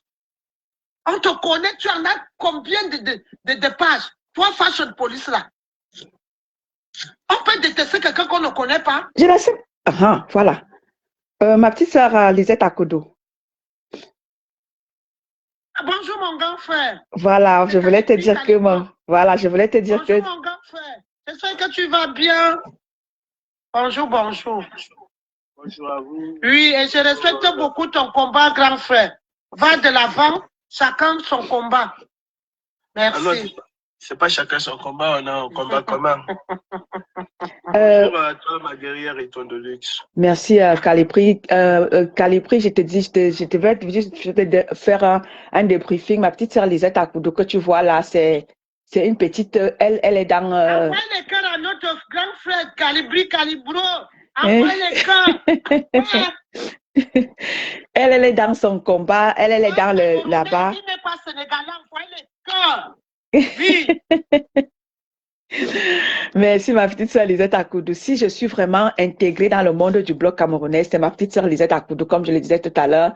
Speaker 3: On te connaît, tu en as combien de pages? Toi, Fashion Police, là. On peut détester quelqu'un qu'on ne connaît pas.
Speaker 1: Je la sais. Voilà. Ma petite sœur Lisette Akodo.
Speaker 3: Bonjour, mon grand frère.
Speaker 1: Voilà, je voulais te dire que voilà, je voulais te dire que...
Speaker 3: Bonjour, mon grand frère. J'espère que tu vas bien. Bonjour, bonjour.
Speaker 4: Bonjour à vous.
Speaker 3: Oui, et je respecte beaucoup ton combat, grand frère. Va de l'avant, chacun son combat. Merci.
Speaker 4: Alors, c'est pas chacun son combat, on a un combat commun. Bonjour à toi, ma guerrière et ton de luxe.
Speaker 1: Merci, Calipri. Calipri, je te dis, je vais juste faire un débriefing. Ma petite sœur Lisette Akoudou, que tu vois là, c'est une petite... Elle est dans...
Speaker 3: Envoie les cœurs à notre grand frère Calibri, Calibro. Envoie les cœurs.
Speaker 1: Elle est dans son combat. Elle est dans là-bas.
Speaker 3: Il n'est pas sénégalais, envoie les cœurs. Oui.
Speaker 1: Merci, ma petite soeur Lisette Akoudou. Si je suis vraiment intégrée dans le monde du bloc camerounais, c'est ma petite soeur Lisette Akoudou, comme je le disais tout à l'heure.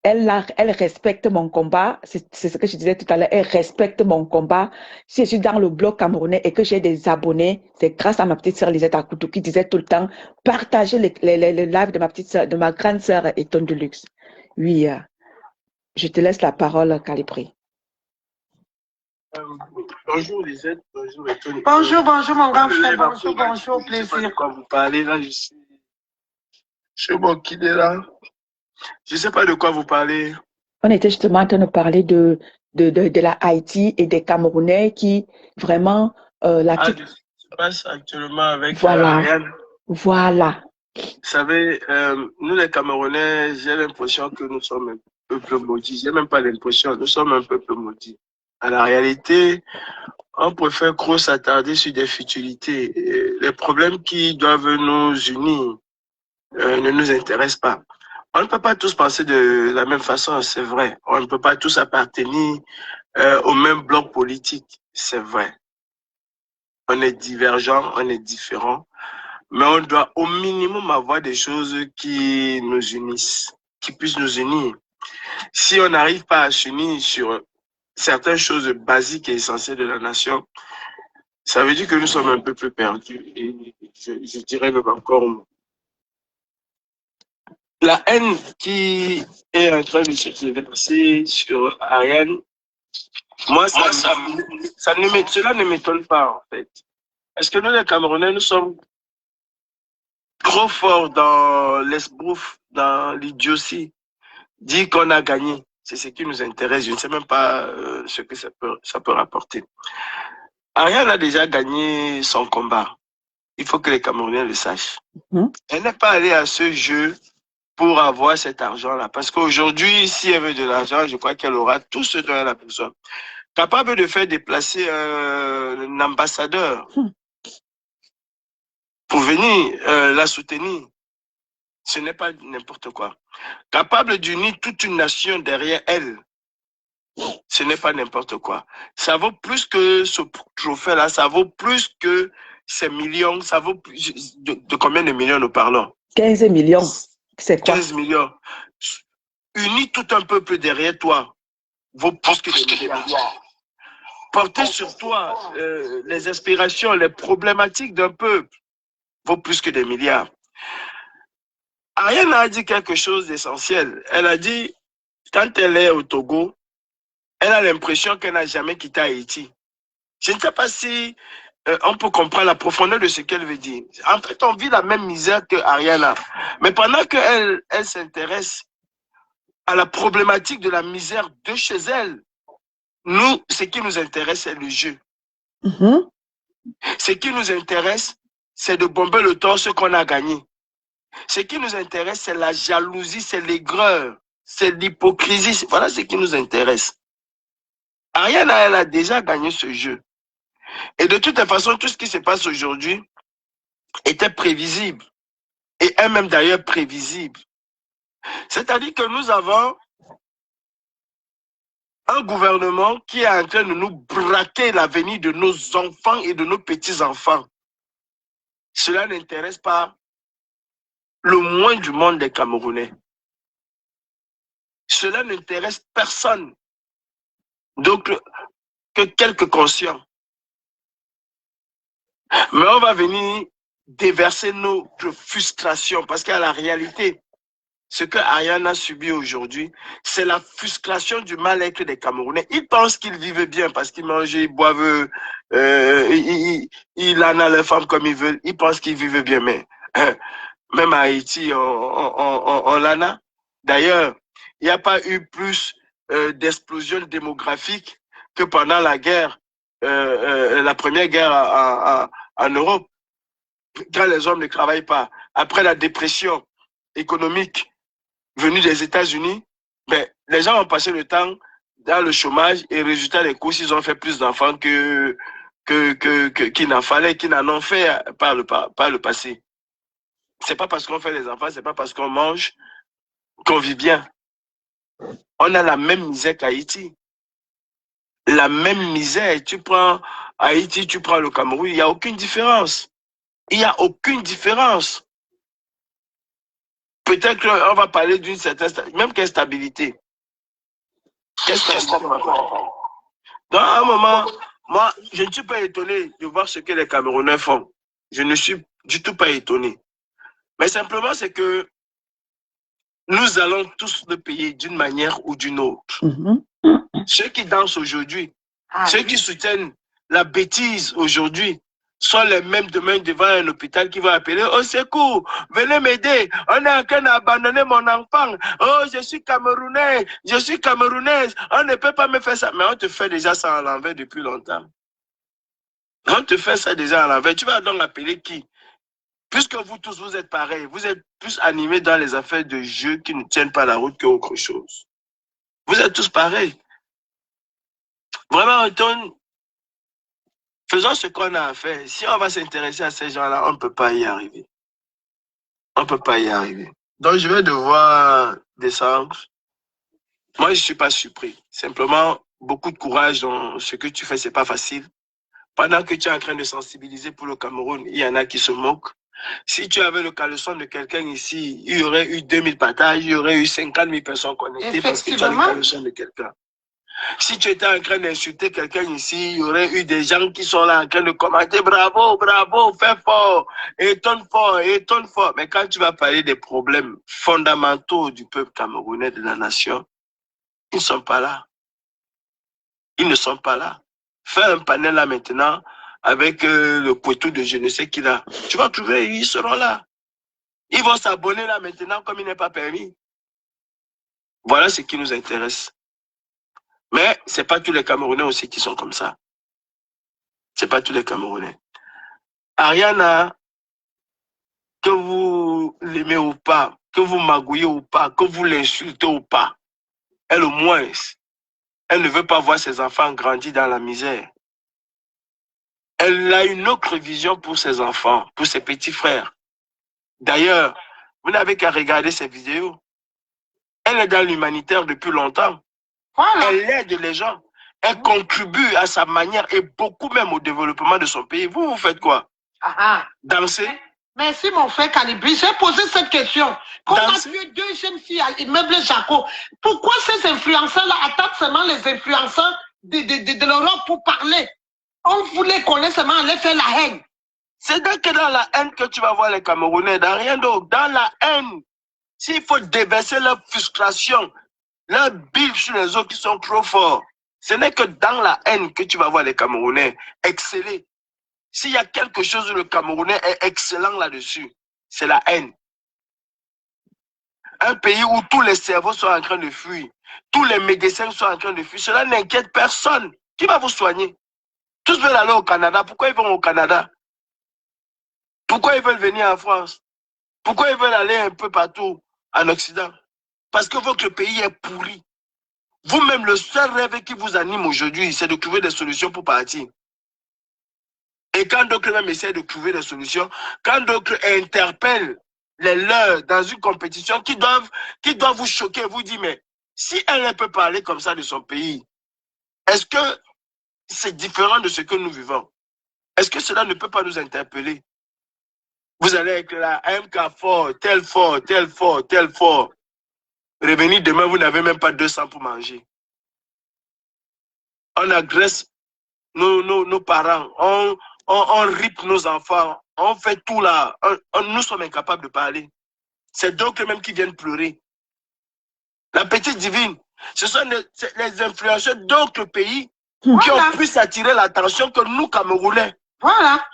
Speaker 1: Elle respecte mon combat. C'est ce que je disais tout à l'heure. Elle respecte mon combat. Si je suis dans le bloc camerounais et que j'ai des abonnés, c'est grâce à ma petite soeur Lisette Akoudou qui disait tout le temps, partagez le live de ma petite soeur, de ma grande soeur Eton de Luxe. Oui, je te laisse la parole, Calipri.
Speaker 4: Bonjour Lisette, bonjour Eton.
Speaker 3: Bonjour, bonjour mon grand frère, bonjour, plaisir.
Speaker 4: Je sais pas de quoi vous parlez là, je suis bon qui est là. Je ne sais pas de quoi vous parlez.
Speaker 1: On était justement en train de parler de la Haïti et des Camerounais qui vraiment...
Speaker 4: ce qui se passe actuellement avec
Speaker 1: voilà.
Speaker 4: Ariane.
Speaker 1: Voilà.
Speaker 4: Vous savez, nous les Camerounais, j'ai l'impression que nous sommes un peuple maudit. Je n'ai même pas l'impression, nous sommes un peuple maudit. À la réalité, on préfère trop s'attarder sur des futilités. Les problèmes qui doivent nous unir ne nous intéressent pas. On ne peut pas tous penser de la même façon, c'est vrai. On ne peut pas tous appartenir au même bloc politique, c'est vrai. On est divergents, on est différents, mais on doit au minimum avoir des choses qui nous unissent, qui puissent nous unir. Si on n'arrive pas à s'unir sur certaines choses basiques et essentielles de la nation, ça veut dire que nous sommes un peu plus perdus. Et je dirais même encore... La haine qui est en train de se déverser sur Ariane, cela ne m'étonne pas en fait. Est-ce que nous les Camerounais, nous sommes trop forts dans l'esbrouf, dans l'idiotie, dire qu'on a gagné, c'est ce qui nous intéresse. Je ne sais même pas ce que ça peut rapporter. Ariane a déjà gagné son combat. Il faut que les Camerounais le sachent. Elle n'est pas allée à ce jeu pour avoir cet argent-là. Parce qu'aujourd'hui, si elle veut de l'argent, je crois qu'elle aura tout ce dont elle a besoin. Capable de faire déplacer un ambassadeur pour venir la soutenir. Ce n'est pas n'importe quoi. Capable d'unir toute une nation derrière elle. Ce n'est pas n'importe quoi. Ça vaut plus que ce trophée-là, ça vaut plus que ces millions, ça vaut plus de combien de millions nous parlons?
Speaker 1: 15 millions, c'est quoi?
Speaker 4: 15 millions. Unis tout un peuple derrière toi vaut plus que des milliards. Porter sur toi les aspirations, les problématiques d'un peuple vaut plus que des milliards. Ariane a dit quelque chose d'essentiel. Elle a dit, quand elle est au Togo, elle a l'impression qu'elle n'a jamais quitté Haïti. Je ne sais pas si on peut comprendre la profondeur de ce qu'elle veut dire. En fait, on vit la même misère que Ariane. Mais pendant qu'elle s'intéresse à la problématique de la misère de chez elle, nous, ce qui nous intéresse, c'est le jeu. Ce qui nous intéresse, c'est de bomber le torse qu'on a gagné. Ce qui nous intéresse, c'est la jalousie, c'est l'aigreur, c'est l'hypocrisie. Voilà ce qui nous intéresse. Ariane, elle a déjà gagné ce jeu. Et de toute façon, tout ce qui se passe aujourd'hui était prévisible. Et est même d'ailleurs prévisible. C'est-à-dire que nous avons un gouvernement qui est en train de nous braquer l'avenir de nos enfants et de nos petits-enfants. Cela n'intéresse pas le moins du monde des Camerounais. Cela n'intéresse personne. Donc, que quelques conscients. Mais on va venir déverser notre frustration parce qu'à la réalité, ce que Ariane a subi aujourd'hui, c'est la frustration du mal-être des Camerounais. Ils pensent qu'ils vivent bien parce qu'ils mangent, ils boivent, ils en ont les femmes comme ils veulent. Ils pensent qu'ils vivent bien, mais même à Haïti, on l'en a. D'ailleurs, il n'y a pas eu plus d'explosion démographique que pendant la guerre, la première guerre en Europe, quand les hommes ne travaillent pas. Après la dépression économique venue des États-Unis, ben, les gens ont passé le temps dans le chômage et résultat des courses, ils ont fait plus d'enfants qu'il n'en fallait, qu'ils n'en ont fait par le passé. C'est pas parce qu'on fait des enfants, c'est pas parce qu'on mange qu'on vit bien. On a la même misère qu'Haïti. La même misère. Tu prends Haïti, tu prends le Cameroun, il n'y a aucune différence. Il n'y a aucune différence. Peut-être qu'on va parler d'une certaine, même quelle stabilité. Dans un moment, moi, je ne suis pas étonné de voir ce que les Camerounais font. Je ne suis du tout pas étonné. Mais simplement, c'est que nous allons tous le payer d'une manière ou d'une autre. Ceux qui dansent aujourd'hui, ceux qui soutiennent la bêtise aujourd'hui, sont les mêmes demain devant un hôpital qui va appeler au secours, venez m'aider, on est en train d'abandonner mon enfant, oh je suis Camerounais, je suis Camerounaise, on ne peut pas me faire ça, mais on te fait déjà ça à l'envers depuis longtemps. On te fait ça déjà à l'envers, tu vas donc appeler qui? Puisque vous tous vous êtes pareils, vous êtes plus animés dans les affaires de jeu qui ne tiennent pas la route qu'autre chose. Vous êtes tous pareils. Vraiment, Anton, faisons ce qu'on a à faire. Si on va s'intéresser à ces gens-là, on ne peut pas y arriver. On ne peut pas y arriver. Donc, je vais devoir descendre. Moi, je ne suis pas surpris. Simplement, beaucoup de courage dans ce que tu fais, ce n'est pas facile. Pendant que tu es en train de sensibiliser pour le Cameroun, il y en a qui se moquent. Si tu avais le caleçon de quelqu'un ici, il y aurait eu 2000 partages, il y aurait eu 50 000 personnes connectées parce que tu as le caleçon de quelqu'un. Si tu étais en train d'insulter quelqu'un ici, il y aurait eu des gens qui sont là en train de commenter « Bravo, bravo, fais fort, étonne fort, étonne fort ». Mais quand tu vas parler des problèmes fondamentaux du peuple camerounais, de la nation, ils ne sont pas là. Ils ne sont pas là. Fais un panel là maintenant avec le couteau de je ne sais qui là. Tu vas trouver, ils seront là. Ils vont s'abonner là maintenant comme il n'est pas permis. Voilà ce qui nous intéresse. Mais ce n'est pas tous les Camerounais aussi qui sont comme ça. Ce n'est pas tous les Camerounais. Ariana, que vous l'aimez ou pas, que vous magouillez ou pas, que vous l'insultez ou pas, elle au moins, elle ne veut pas voir ses enfants grandir dans la misère. Elle a une autre vision pour ses enfants, pour ses petits frères. D'ailleurs, vous n'avez qu'à regarder ses vidéos. Elle est dans l'humanitaire depuis longtemps.
Speaker 3: Voilà.
Speaker 4: Elle aide les gens. Elle contribue à sa manière et beaucoup même au développement de son pays. Vous faites quoi? Danser?
Speaker 3: Merci mon frère Calibri. J'ai posé cette question. Quand on a tué 2 jeunes filles à l'immeuble Jaco, pourquoi ces influenceurs-là attaquent seulement les influenceurs de l'Europe pour parler? On voulait connaître seulement, on allait faire la haine.
Speaker 4: C'est donc que dans la haine que tu vas voir les Camerounais, dans rien d'autre. Dans la haine, s'il faut déverser leur frustration, leur bile sur les autres qui sont trop forts, ce n'est que dans la haine que tu vas voir les Camerounais exceller. S'il y a quelque chose où le Camerounais est excellent là-dessus, c'est la haine. Un pays où tous les cerveaux sont en train de fuir, tous les médecins sont en train de fuir, cela n'inquiète personne. Qui va vous soigner? Tous veulent aller au Canada. Pourquoi ils vont au Canada? Pourquoi ils veulent venir en France? Pourquoi ils veulent aller un peu partout en Occident? Parce que votre pays est pourri. Vous-même, le seul rêve qui vous anime aujourd'hui, c'est de trouver des solutions pour partir. Et quand d'autres même essaient de trouver des solutions, quand d'autres interpellent les leurs dans une compétition qui doivent vous choquer, vous dire, mais si elle peut parler comme ça de son pays, est-ce que c'est différent de ce que nous vivons? Est-ce que cela ne peut pas nous interpeller? Vous allez être là, MK fort, tel fort, tel fort, tel fort. Revenir demain, vous n'avez même pas 200 pour manger. On agresse nos parents, on ripe nos enfants, on fait tout là, nous sommes incapables de parler. C'est donc eux-mêmes qui viennent pleurer. La petite divine, ce sont les influenceurs d'autres pays qui ont pu attirer l'attention que nous, Camerounais.
Speaker 3: Voilà.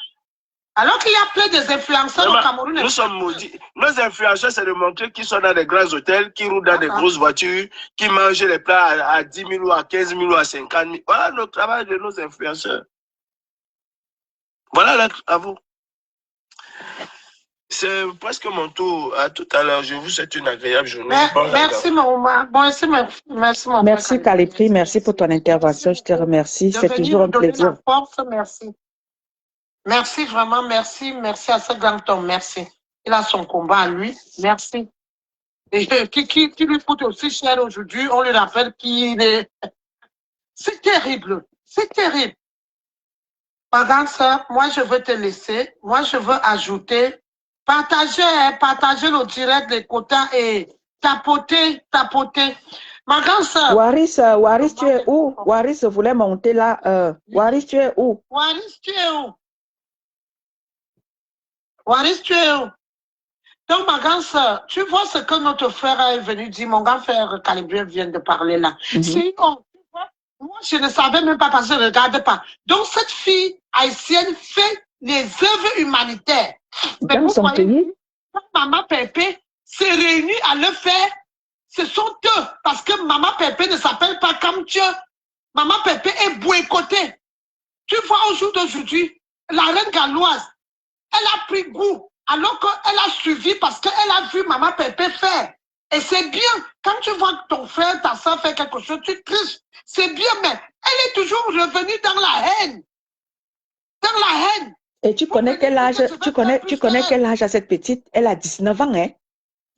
Speaker 3: Alors qu'il y a plein des influenceurs au Cameroun.
Speaker 4: Nous sommes maudits. Nos influenceurs, c'est de montrer qu'ils sont dans des grands hôtels, qui roulent dans des grosses voitures, qui mangent les plats à 10 000 ou à 15 000 ou à 50 000. Voilà le travail de nos influenceurs. Voilà à vous. C'est presque mon tour. À tout à l'heure. Je vous souhaite une agréable journée.
Speaker 3: Merci, mon
Speaker 1: Merci, Calipri. Merci pour ton intervention. Je te remercie. C'est toujours un plaisir.
Speaker 3: Merci. Merci, vraiment, merci. Merci à ce grand homme. Merci. Il a son combat à lui. Merci. Et qui lui coûte aussi cher aujourd'hui. On lui rappelle qu'il est... C'est terrible. C'est terrible. Pendant ça, moi, je veux te laisser. Moi, je veux ajouter. Partagez le direct des quotas et tapoter. Ma grande soeur.
Speaker 1: Waris, tu es où? Waris voulait monter là. Waris, tu es où? Waris, tu es où? Donc, ma grande soeur, tu vois ce que notre frère est venu dire, mon grand frère Calibri vient de parler là. Moi, je ne savais même pas parce que je ne regarde pas. Donc, cette fille haïtienne fait les œuvres humanitaires. Dans son pays?
Speaker 3: Quand Maman Pépé s'est réunie à le faire, ce sont eux. Parce que Maman Pépé ne s'appelle pas comme Dieu. Maman Pépé est boycottée. Tu vois, au jour d'aujourd'hui, la reine galloise, elle a pris goût, alors qu'elle a suivi parce qu'elle a vu Maman Pépé faire. Et c'est bien, quand tu vois que ton frère, ta soeur fait quelque chose, tu triches. C'est bien, mais elle est toujours revenue dans la haine. Dans la haine.
Speaker 1: Et tu connais quel âge, tu connais quel âge a cette petite? Elle a 19 ans, hein?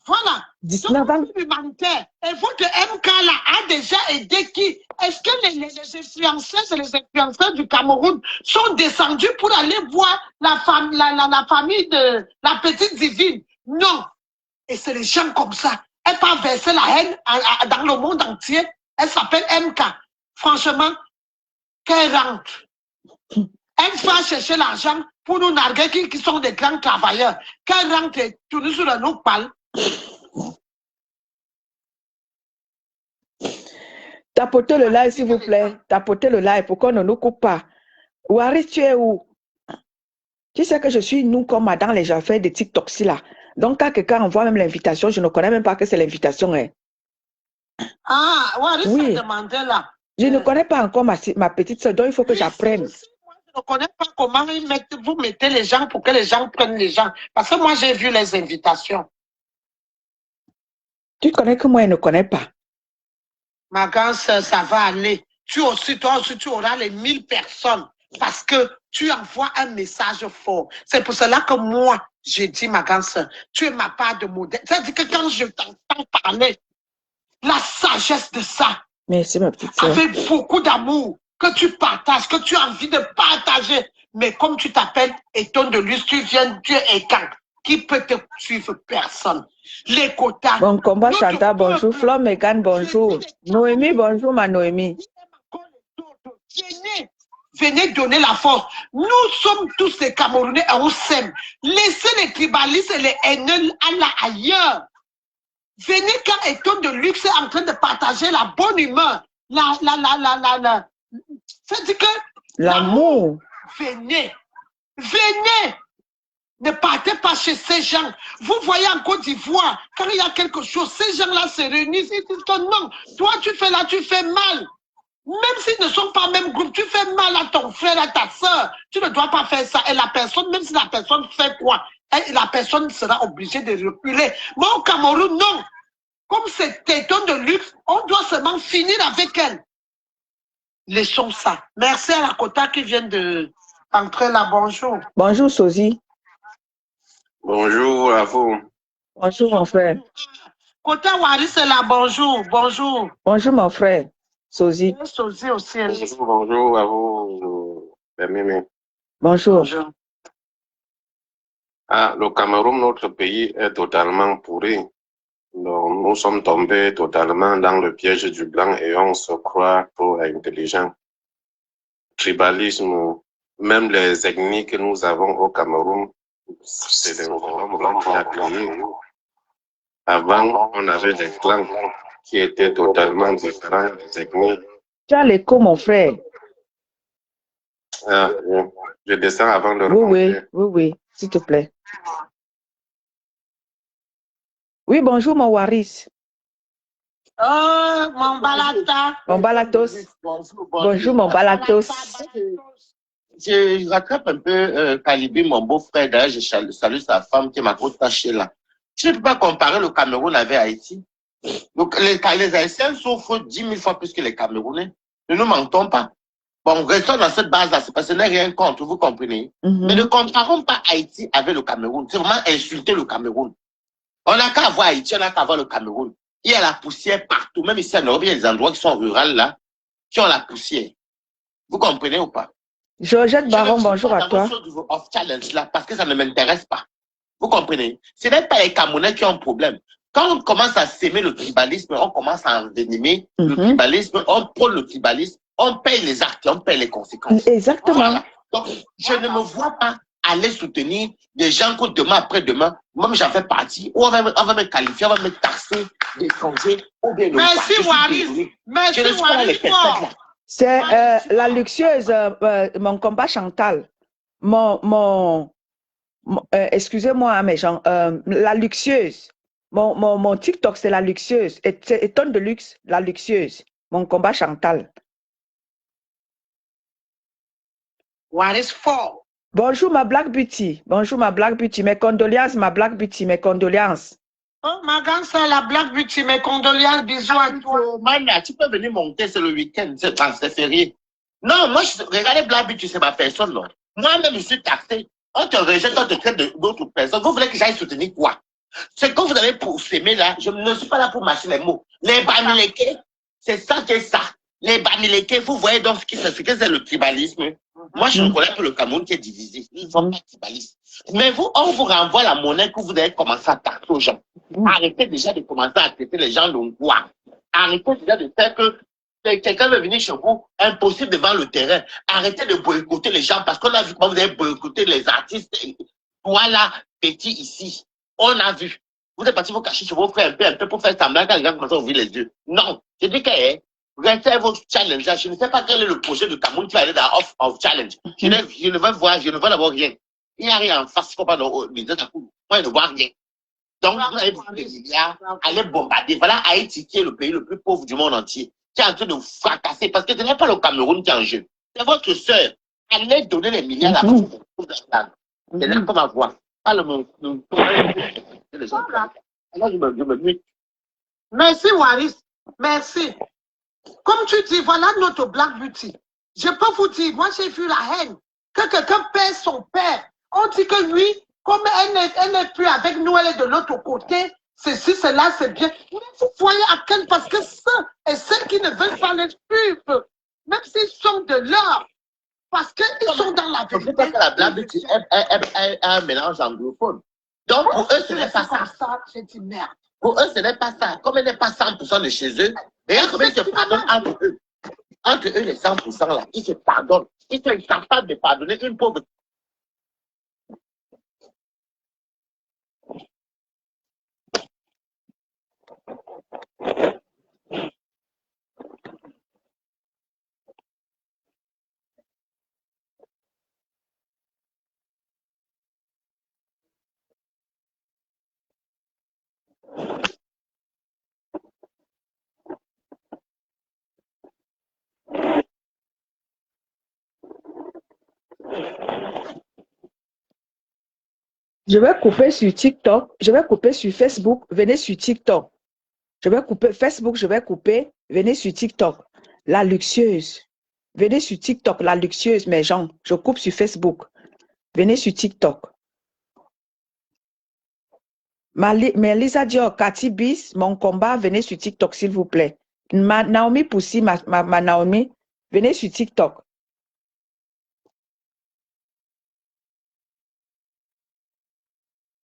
Speaker 3: Voilà.
Speaker 1: 19 ans.
Speaker 3: Humanitaire. Et votre MK là a déjà aidé qui? Est-ce que les influenceurs et les influenceurs du Cameroun sont descendus pour aller voir la famille de la petite divine? Non. Et c'est les gens comme ça. Elle peut verser la haine dans le monde entier. Elle s'appelle MK. Franchement, qu'elle rentre. Elle va chercher l'argent pour nous narguer qui sont des grands travailleurs. Qu'elle rentre et tourne sur le nous parle.
Speaker 1: Tapotez le live, s'il vous plaît. Tapotez le live pour qu'on ne nous coupe pas. Waris, tu es où? Tu sais que je suis nous comme dans les affaires de TikTok là. Donc, quand quelqu'un envoie même l'invitation, je ne connais même pas que c'est l'invitation. Hein.
Speaker 3: Ah, Waris a demandé là.
Speaker 1: Je ne connais pas encore ma petite soeur, donc il faut que j'apprenne.
Speaker 3: Moi, je ne connais pas comment vous mettez les gens pour que les gens prennent les gens. Parce que moi, j'ai vu les invitations.
Speaker 1: Tu connais que moi, je ne connais pas.
Speaker 3: Ma grande sœur, ça va aller. Toi aussi, tu auras les 1000 personnes parce que tu envoies un message fort. C'est pour cela que moi, j'ai dit, ma grande sœur, tu es ma part de modèle. C'est-à-dire que quand je t'entends parler, la sagesse de ça,
Speaker 1: Merci, ma petite sœur.
Speaker 3: avec beaucoup d'amour, que tu partages, que tu as envie de partager. Mais comme tu t'appelles Étonne de Luce, tu viens, tu es éteint. Qui peut te suivre? Personne. Les quotas.
Speaker 1: Bon combat, Chantal, bonjour. Flo, Megan, bonjour. Noémie, bonjour, ma Noémie.
Speaker 3: Venez donner la force. Nous sommes tous des Camerounais et on s'aime. Laissez les tribalistes et les haineux ailleurs. Venez quand Étonne de Luxe est en train de partager la bonne humeur. C'est-à-dire que
Speaker 1: l'amour.
Speaker 3: Venez. Venez. Ne partez pas chez ces gens. Vous voyez en Côte d'Ivoire, quand il y a quelque chose, ces gens-là se réunissent et disent que non, toi tu fais là, tu fais mal. Même s'ils ne sont pas même groupe, tu fais mal à ton frère, à ta soeur. Tu ne dois pas faire ça. Et la personne, même si la personne fait quoi, la personne sera obligée de reculer. Moi au Cameroun, non. Comme c'est Étonne de Luxe, on doit seulement finir avec elle. Laissons ça. Merci à la Kota qui vient de entrer là. Bonjour.
Speaker 1: Bonjour, Sozy.
Speaker 5: Bonjour à vous.
Speaker 1: Bonjour, mon frère.
Speaker 3: Kota Waris est là. Bonjour. Bonjour.
Speaker 1: Bonjour, mon frère. Sozy.
Speaker 3: Sozy aussi.
Speaker 5: Bonjour à vous, Mimi.
Speaker 1: Bonjour.
Speaker 3: Bonjour.
Speaker 5: Ah, le Cameroun, notre pays, est totalement pourri. Donc, nous sommes tombés totalement dans le piège du blanc et on se croit trop intelligent. Tribalisme, même les ethnies que nous avons au Cameroun, c'est des blancs qui a créé. Avant, on avait des clans qui étaient totalement différents des ethnies.
Speaker 1: Tu as l'écho, mon frère.
Speaker 5: Ah, je descends avant de
Speaker 1: remonter. Oui, s'il te plaît. Oui, bonjour, mon Waris.
Speaker 3: Oh, mon balata.
Speaker 1: Mon balatos. Bonjour, mon balatos.
Speaker 6: Je rattrape un peu Calibi, mon beau-frère. D'ailleurs, je salue sa femme qui m'a attaché là. Je ne peux pas comparer le Cameroun avec Haïti. Donc, les Haïtiens souffrent 10 000 fois plus que les Camerounais. Ne nous mentons pas. Bon, restons dans cette base-là. C'est parce que ce n'est rien contre, vous comprenez. Mais ne comparons pas Haïti avec le Cameroun. C'est vraiment insulter le Cameroun. On n'a qu'à voir Haïti, on n'a qu'à voir le Cameroun. Il y a la poussière partout. Même ici à Nairobi, il y a des endroits qui sont ruraux là, qui ont la poussière. Vous comprenez ou pas?
Speaker 1: Georgette Baron, bonjour à toi.
Speaker 6: Of challenge là, parce que ça ne m'intéresse pas. Vous comprenez? Ce n'est pas les Camerounais qui ont un problème. Quand on commence à s'aimer le tribalisme, on commence à envenimer le tribalisme, on prône le tribalisme, on paye les actes, on paye les conséquences.
Speaker 1: Exactement.
Speaker 6: Voilà. Donc, je ne me vois pas aller soutenir des gens que demain après-demain, même j'en fais partie, ou on va me qualifier, on va me taxer, d'étranger, ou bien
Speaker 3: merci, Waris. Merci, Waris.
Speaker 1: C'est la luxueuse, mon combat Chantal. Excusez-moi, mais genre, la luxueuse. Mon TikTok, c'est la luxueuse. Étonne de luxe, la luxueuse. Mon combat Chantal.
Speaker 3: Waris fort.
Speaker 1: Bonjour, ma Black Beauty. Bonjour, ma Black Beauty. Mes condoléances, ma Black Beauty. Mes condoléances.
Speaker 3: Oh, ma grande soeur, la Black Beauty, mes condoléances, bisous à toi.
Speaker 6: Mania, tu peux venir monter, c'est le week-end, c'est férié. Non, moi, regardez Black Beauty, c'est ma personne, non. Moi-même, je suis taxé. On te rejette, on te traite d'autres personnes. Vous voulez que j'aille soutenir quoi? Ce que vous avez pour s'aimer là, je ne suis pas là pour mâcher les mots. Les Bamileke, c'est ça qui est ça. Les Bamileke, vous voyez donc ce que c'est le tribalisme. Moi, je ne connais pas le Cameroun qui est divisé. Ils ne sont pas tribalistes. Mais vous, on vous renvoie la monnaie que vous avez commencé à taxer aux gens. Arrêtez déjà de commencer à traiter les gens de quoi. Arrêtez déjà de faire que quelqu'un veut venir chez vous, impossible devant le terrain. Arrêtez de boycotter les gens parce qu'on a vu comment vous avez boycotté les artistes. Voilà, petit ici. On a vu. Vous êtes parti vous cacher chez vos frères un peu pour faire semblant quand les gens commencent à ouvrir les yeux. Non. Je dis que restez vos challenges. Je ne sais pas quel est le projet de Cameroun qui va aller dans off challenge. Je ne veux voir, je ne veux d'abord rien. Il n'y a rien en face, il ne faut pas le dire d'un coup. Moi, je ne vois rien. Donc, vous allez prendre des milliards, aller bombarder. Voilà Haïti qui est le pays le plus pauvre du monde entier, qui est en train de vous fracasser parce que ce n'est pas le Cameroun qui est en jeu. C'est votre sœur. Allez donner les milliards à
Speaker 1: Mhm.
Speaker 6: c'est là qu'on va voir. Pas le monde. Les gens. Alors, je me mute.
Speaker 3: Merci, Waris. Merci. Comme tu dis, voilà notre Black Beauty. Je peux vous dire, moi j'ai vu la haine. Que quelqu'un perd son père. On dit que lui, comme elle n'est plus avec nous, elle est de l'autre côté. Ceci, cela, c'est bien. Mais vous voyez à quel, parce que ceux et ceux qui ne veulent pas les suivre, même s'ils sont de l'or, parce qu'ils sont dans la
Speaker 6: Je ne sais
Speaker 3: vérité.
Speaker 6: pas que la Black Beauty est un mélange anglophone. Donc, pour eux, ce n'est pas ça.
Speaker 3: J'ai dit merde.
Speaker 6: Pour eux, ce n'est pas ça. Comme elle n'est pas 100% de chez eux, regarde comment ils se pardonnent entre eux. Entre eux, les 100% là, ils se pardonnent. Ils sont incapables de pardonner une pauvre.
Speaker 1: Je vais couper sur TikTok, je vais couper sur Facebook, venez sur TikTok. Je vais couper Facebook, je vais couper, venez sur TikTok. La luxueuse. Venez sur TikTok, la luxueuse, mes gens. Je coupe sur Facebook. Venez sur TikTok. Mais Lisa Dior, Cathy Bis, mon combat, venez sur TikTok, s'il vous plaît. Naomi Poussi, ma Naomi, venez sur TikTok.